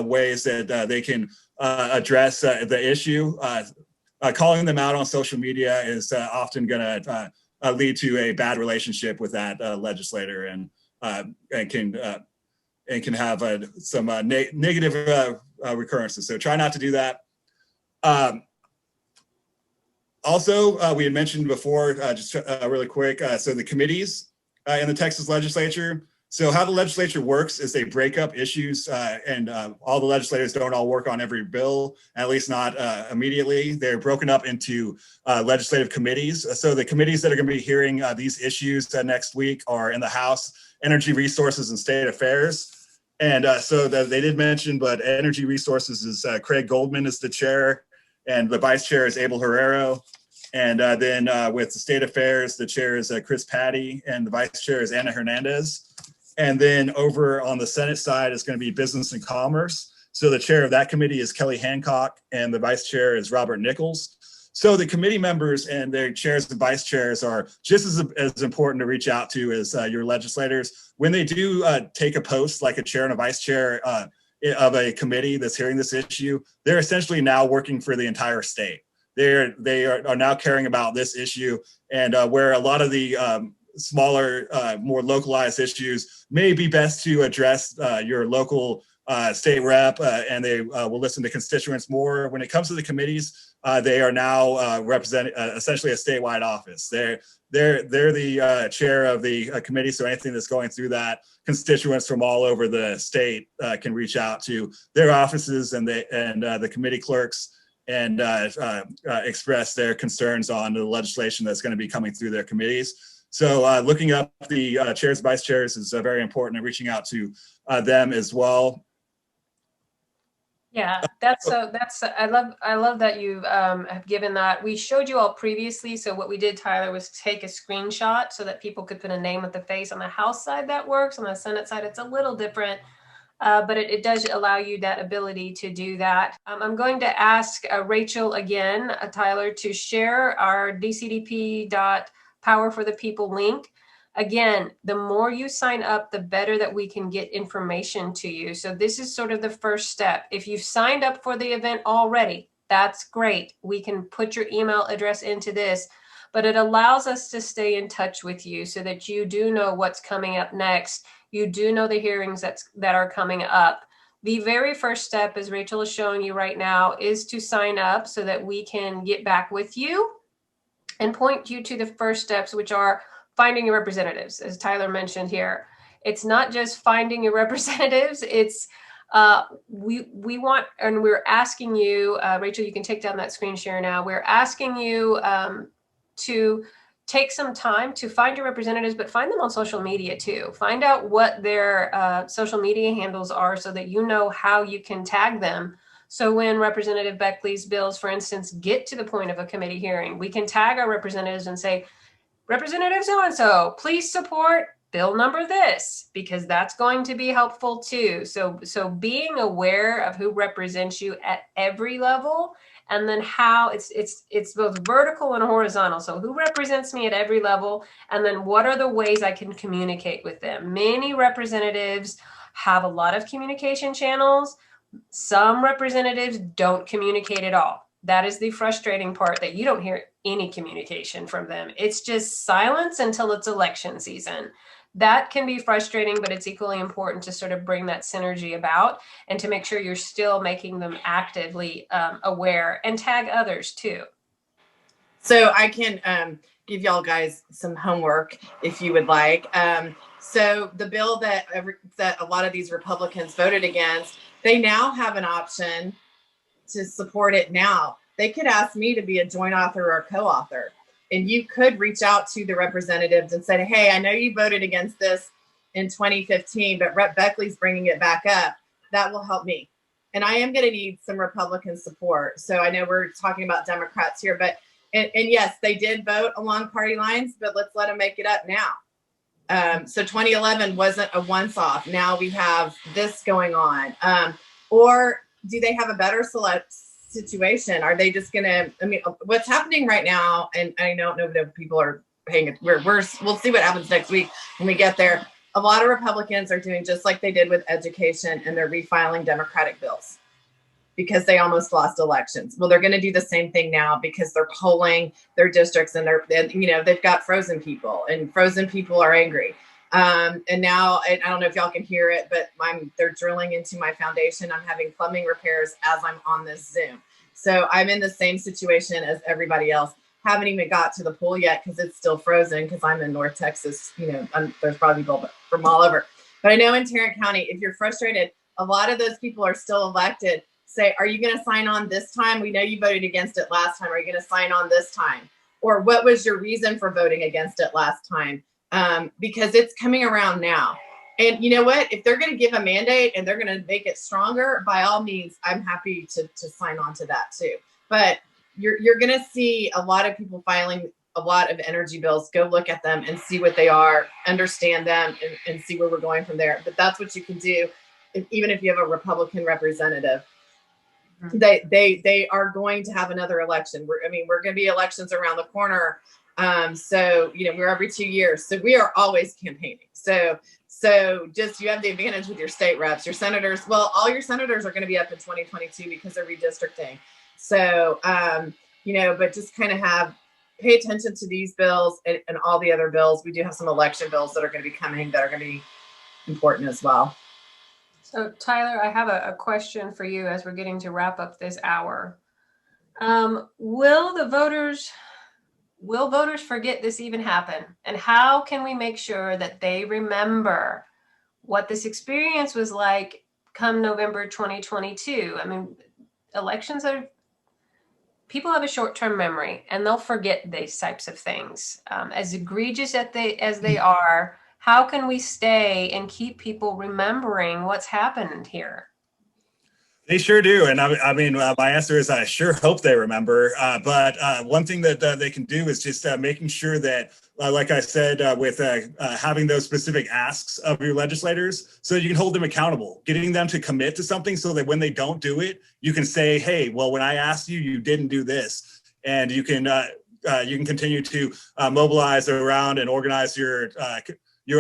ways that they can address the issue. Calling them out on social media is often going to lead to a bad relationship with that legislator and can have some negative recurrences. So try not to do that. Also, we had mentioned before, just really quick, so the committees in the Texas legislature. So how the legislature works is they break up issues and all the legislators don't all work on every bill, at least not immediately. They're broken up into legislative committees. So the committees that are going to be hearing these issues next week are in the House, Energy Resources and State Affairs. And so they did mention, but Energy Resources is Craig Goldman is the chair and the vice chair is Abel Herrero. And then with the State Affairs, the chair is Chris Patty and the vice chair is Ana Hernandez. And then over on the Senate side is going to be Business and Commerce. So the chair of that committee is Kelly Hancock and the vice chair is Robert Nichols. So the committee members and their chairs and vice chairs are just as important to reach out to as your legislators. When they do take a post like a chair and a vice chair of a committee that's hearing this issue, they're essentially now working for the entire state. They are now caring about this issue, and where a lot of the smaller, more localized issues may be best to address your local state rep, and they will listen to constituents more. When it comes to the committees, they are now representing essentially a statewide office. They're the chair of the committee, so anything that's going through that, constituents from all over the state can reach out to their offices and the committee clerks and express their concerns on the legislation that's going to be coming through their committees. So looking up the chairs, vice chairs is very important and reaching out to them as well. Yeah, I love that you have given that. We showed you all previously. So what we did, Tyler, was take a screenshot so that people could put a name with the face. On the House side, that works. On the Senate side, it's a little different. But it does allow you that ability to do that. I'm going to ask Rachel again, Tyler, to share our dcdp.powerforthepeople link. Again, the more you sign up, the better that we can get information to you. So this is sort of the first step. If you've signed up for the event already, that's great. We can put your email address into this, but it allows us to stay in touch with you so that you do know what's coming up next. You do know the hearings that are coming up. The very first step, as Rachel is showing you right now, is to sign up so that we can get back with you and point you to the first steps, which are finding your representatives, as Tyler mentioned here. It's not just finding your representatives. It's we want, and we're asking you, Rachel, you can take down that screen share now. We're asking you to take some time to find your representatives, but find them on social media too. Find out what their social media handles are so that you know how you can tag them. So when Representative Beckley's bills, for instance, get to the point of a committee hearing, we can tag our representatives and say, Representative so-and-so, please support bill number this, because that's going to be helpful too. So being aware of who represents you at every level and then how it's both vertical and horizontal. So who represents me at every level, and then what are the ways I can communicate with them? Many representatives have a lot of communication channels. Some representatives don't communicate at all. That is the frustrating part, that you don't hear any communication from them. It's just silence until it's election season. That can be frustrating, but it's equally important to sort of bring that synergy about and to make sure you're still making them actively aware, and tag others too. So I can give y'all guys some homework if you would like. So the bill that a lot of these Republicans voted against, they now have an option to support it now. They could ask me to be a joint author or a co-author. And you could reach out to the representatives and say, hey, I know you voted against this in 2015, but Rep. Beckley's bringing it back up. That will help me. And I am going to need some Republican support. So I know we're talking about Democrats here, but and yes, they did vote along party lines, but let's let them make it up now. So 2011 wasn't a once-off. Now we have this going on. Or do they have a better situation? Are they just gonna, I mean, what's happening right now, and I don't know if people are paying it, we'll see what happens next week when we get there. A lot of Republicans are doing just like they did with education, and they're refiling Democratic bills because they almost lost elections. Well, they're going to do the same thing now because they're polling their districts, and they've got frozen people, and frozen people are angry. And now, I don't know if y'all can hear it, but they're drilling into my foundation. I'm having plumbing repairs as I'm on this Zoom. So I'm in the same situation as everybody else. Haven't even got to the pool yet because it's still frozen, because I'm in North Texas. There's probably people from all over. But I know in Tarrant County, if you're frustrated, a lot of those people are still elected. Say, are you going to sign on this time? We know you voted against it last time. Are you going to sign on this time? Or what was your reason for voting against it last time? Because it's coming around now. And you know what? If they're going to give a mandate and they're going to make it stronger, by all means, I'm happy to sign on to that too. But you're going to see a lot of people filing a lot of energy bills. Go look at them and see what they are, understand them, and see where we're going from there. But that's what you can do, even if you have a Republican representative. They are going to have another election. We're going to be elections around the corner. So we're every 2 years. So we are always campaigning. So just, you have the advantage with your state reps, your senators. Well, all your senators are going to be up in 2022 because they're redistricting. So, but just kind of pay attention to these bills and all the other bills. We do have some election bills that are going to be coming that are going to be important as well. So Tyler, I have a question for you as we're getting to wrap up this hour. Will voters forget this even happened? And how can we make sure that they remember what this experience was like come November 2022? I mean, people have a short-term memory, and they'll forget these types of things. As egregious as they are, how can we stay and keep people remembering what's happened here? They sure do. And my answer is I sure hope they remember. But one thing that they can do is just making sure that, like I said, with having those specific asks of your legislators so you can hold them accountable, getting them to commit to something so that when they don't do it, you can say, hey, well, when I asked you, you didn't do this. And you can continue to mobilize around and organize your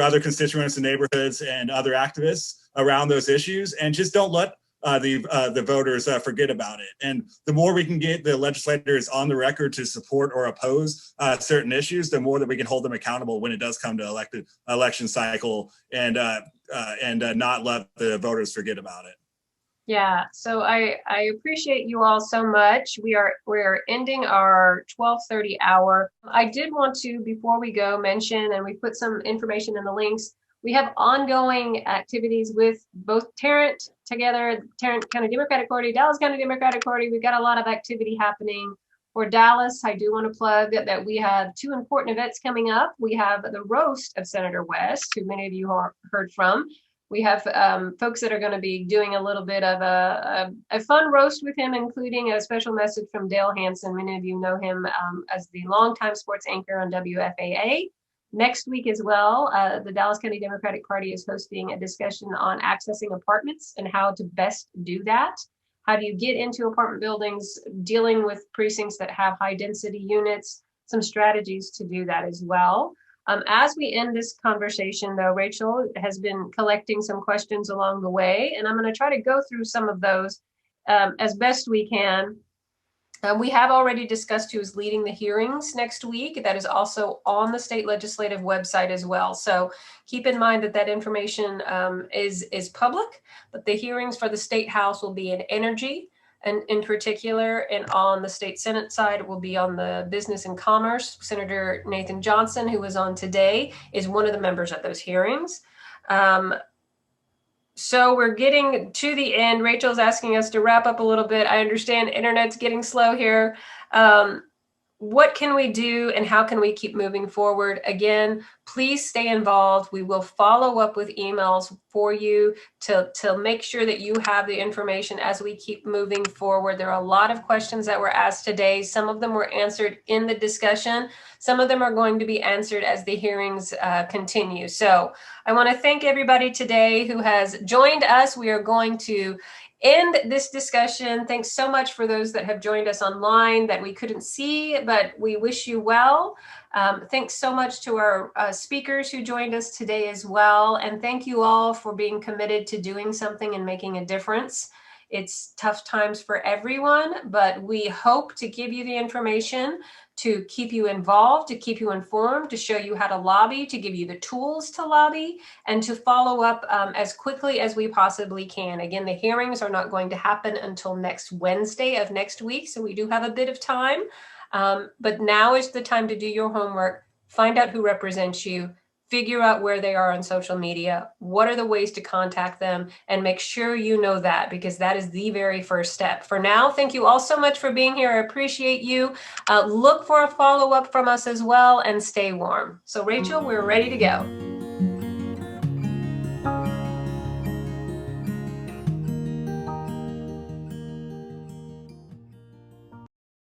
other constituents and neighborhoods and other activists around those issues, and just don't let the voters forget about it. And the more we can get the legislators on the record to support or oppose certain issues, the more that we can hold them accountable when it does come to election cycle, and not let the voters forget about it. Yeah, so I appreciate you all so much. We're ending our 12:30 hour. I did want to, before we go, mention, and we put some information in the links, we have ongoing activities with both Tarrant together, Tarrant County Democratic Party, Dallas County Democratic Party. We've got a lot of activity happening. For Dallas, I do want to plug that we have two important events coming up. We have the roast of Senator West, who many of you have heard from. We have folks that are going to be doing a little bit of a fun roast with him, including a special message from Dale Hansen. Many of you know him as the longtime sports anchor on WFAA. Next week as well, the Dallas County Democratic Party is hosting a discussion on accessing apartments and how to best do that, How do you get into apartment buildings, dealing with precincts that have high density units, some strategies to do that as well. As we end this conversation though, Rachel has been collecting some questions along the way, and I'm going to try to go through some of those as best we can. We have already discussed who is leading the hearings next week. That is also on the state legislative website as well. So keep in mind that that information is public, but the hearings for the state house will be in energy and in particular, and on the state Senate side, it will be on the business and commerce. Senator Nathan Johnson, who was on today, is one of the members at those hearings. So we're getting to the end. Rachel's asking us to wrap up a little bit. I understand internet's getting slow here. What can we do and how can we keep moving forward? Again, please stay involved. We will follow up with emails for you to make sure that you have the information as we keep moving forward. There are a lot of questions that were asked today. Some of them were answered in the discussion. Some of them are going to be answered as the hearings continue. So I want to thank everybody today who has joined us. We are going to end this discussion. Thanks so much for those that have joined us online that we couldn't see, but we wish you well. Thanks so much to our speakers who joined us today as well. And thank you all for being committed to doing something and making a difference. It's tough times for everyone, but we hope to give you the information to keep you involved, to keep you informed, to show you how to lobby, to give you the tools to lobby, and to follow up as quickly as we possibly can. Again, the hearings are not going to happen until next Wednesday of next week, so we do have a bit of time. But now is the time to do your homework, find out who represents you, figure out where they are on social media, what are the ways to contact them, and make sure you know that, because that is the very first step. For now, thank you all so much for being here. I appreciate you. Look for a follow-up from us as well, and stay warm. So Rachel, we're ready to go.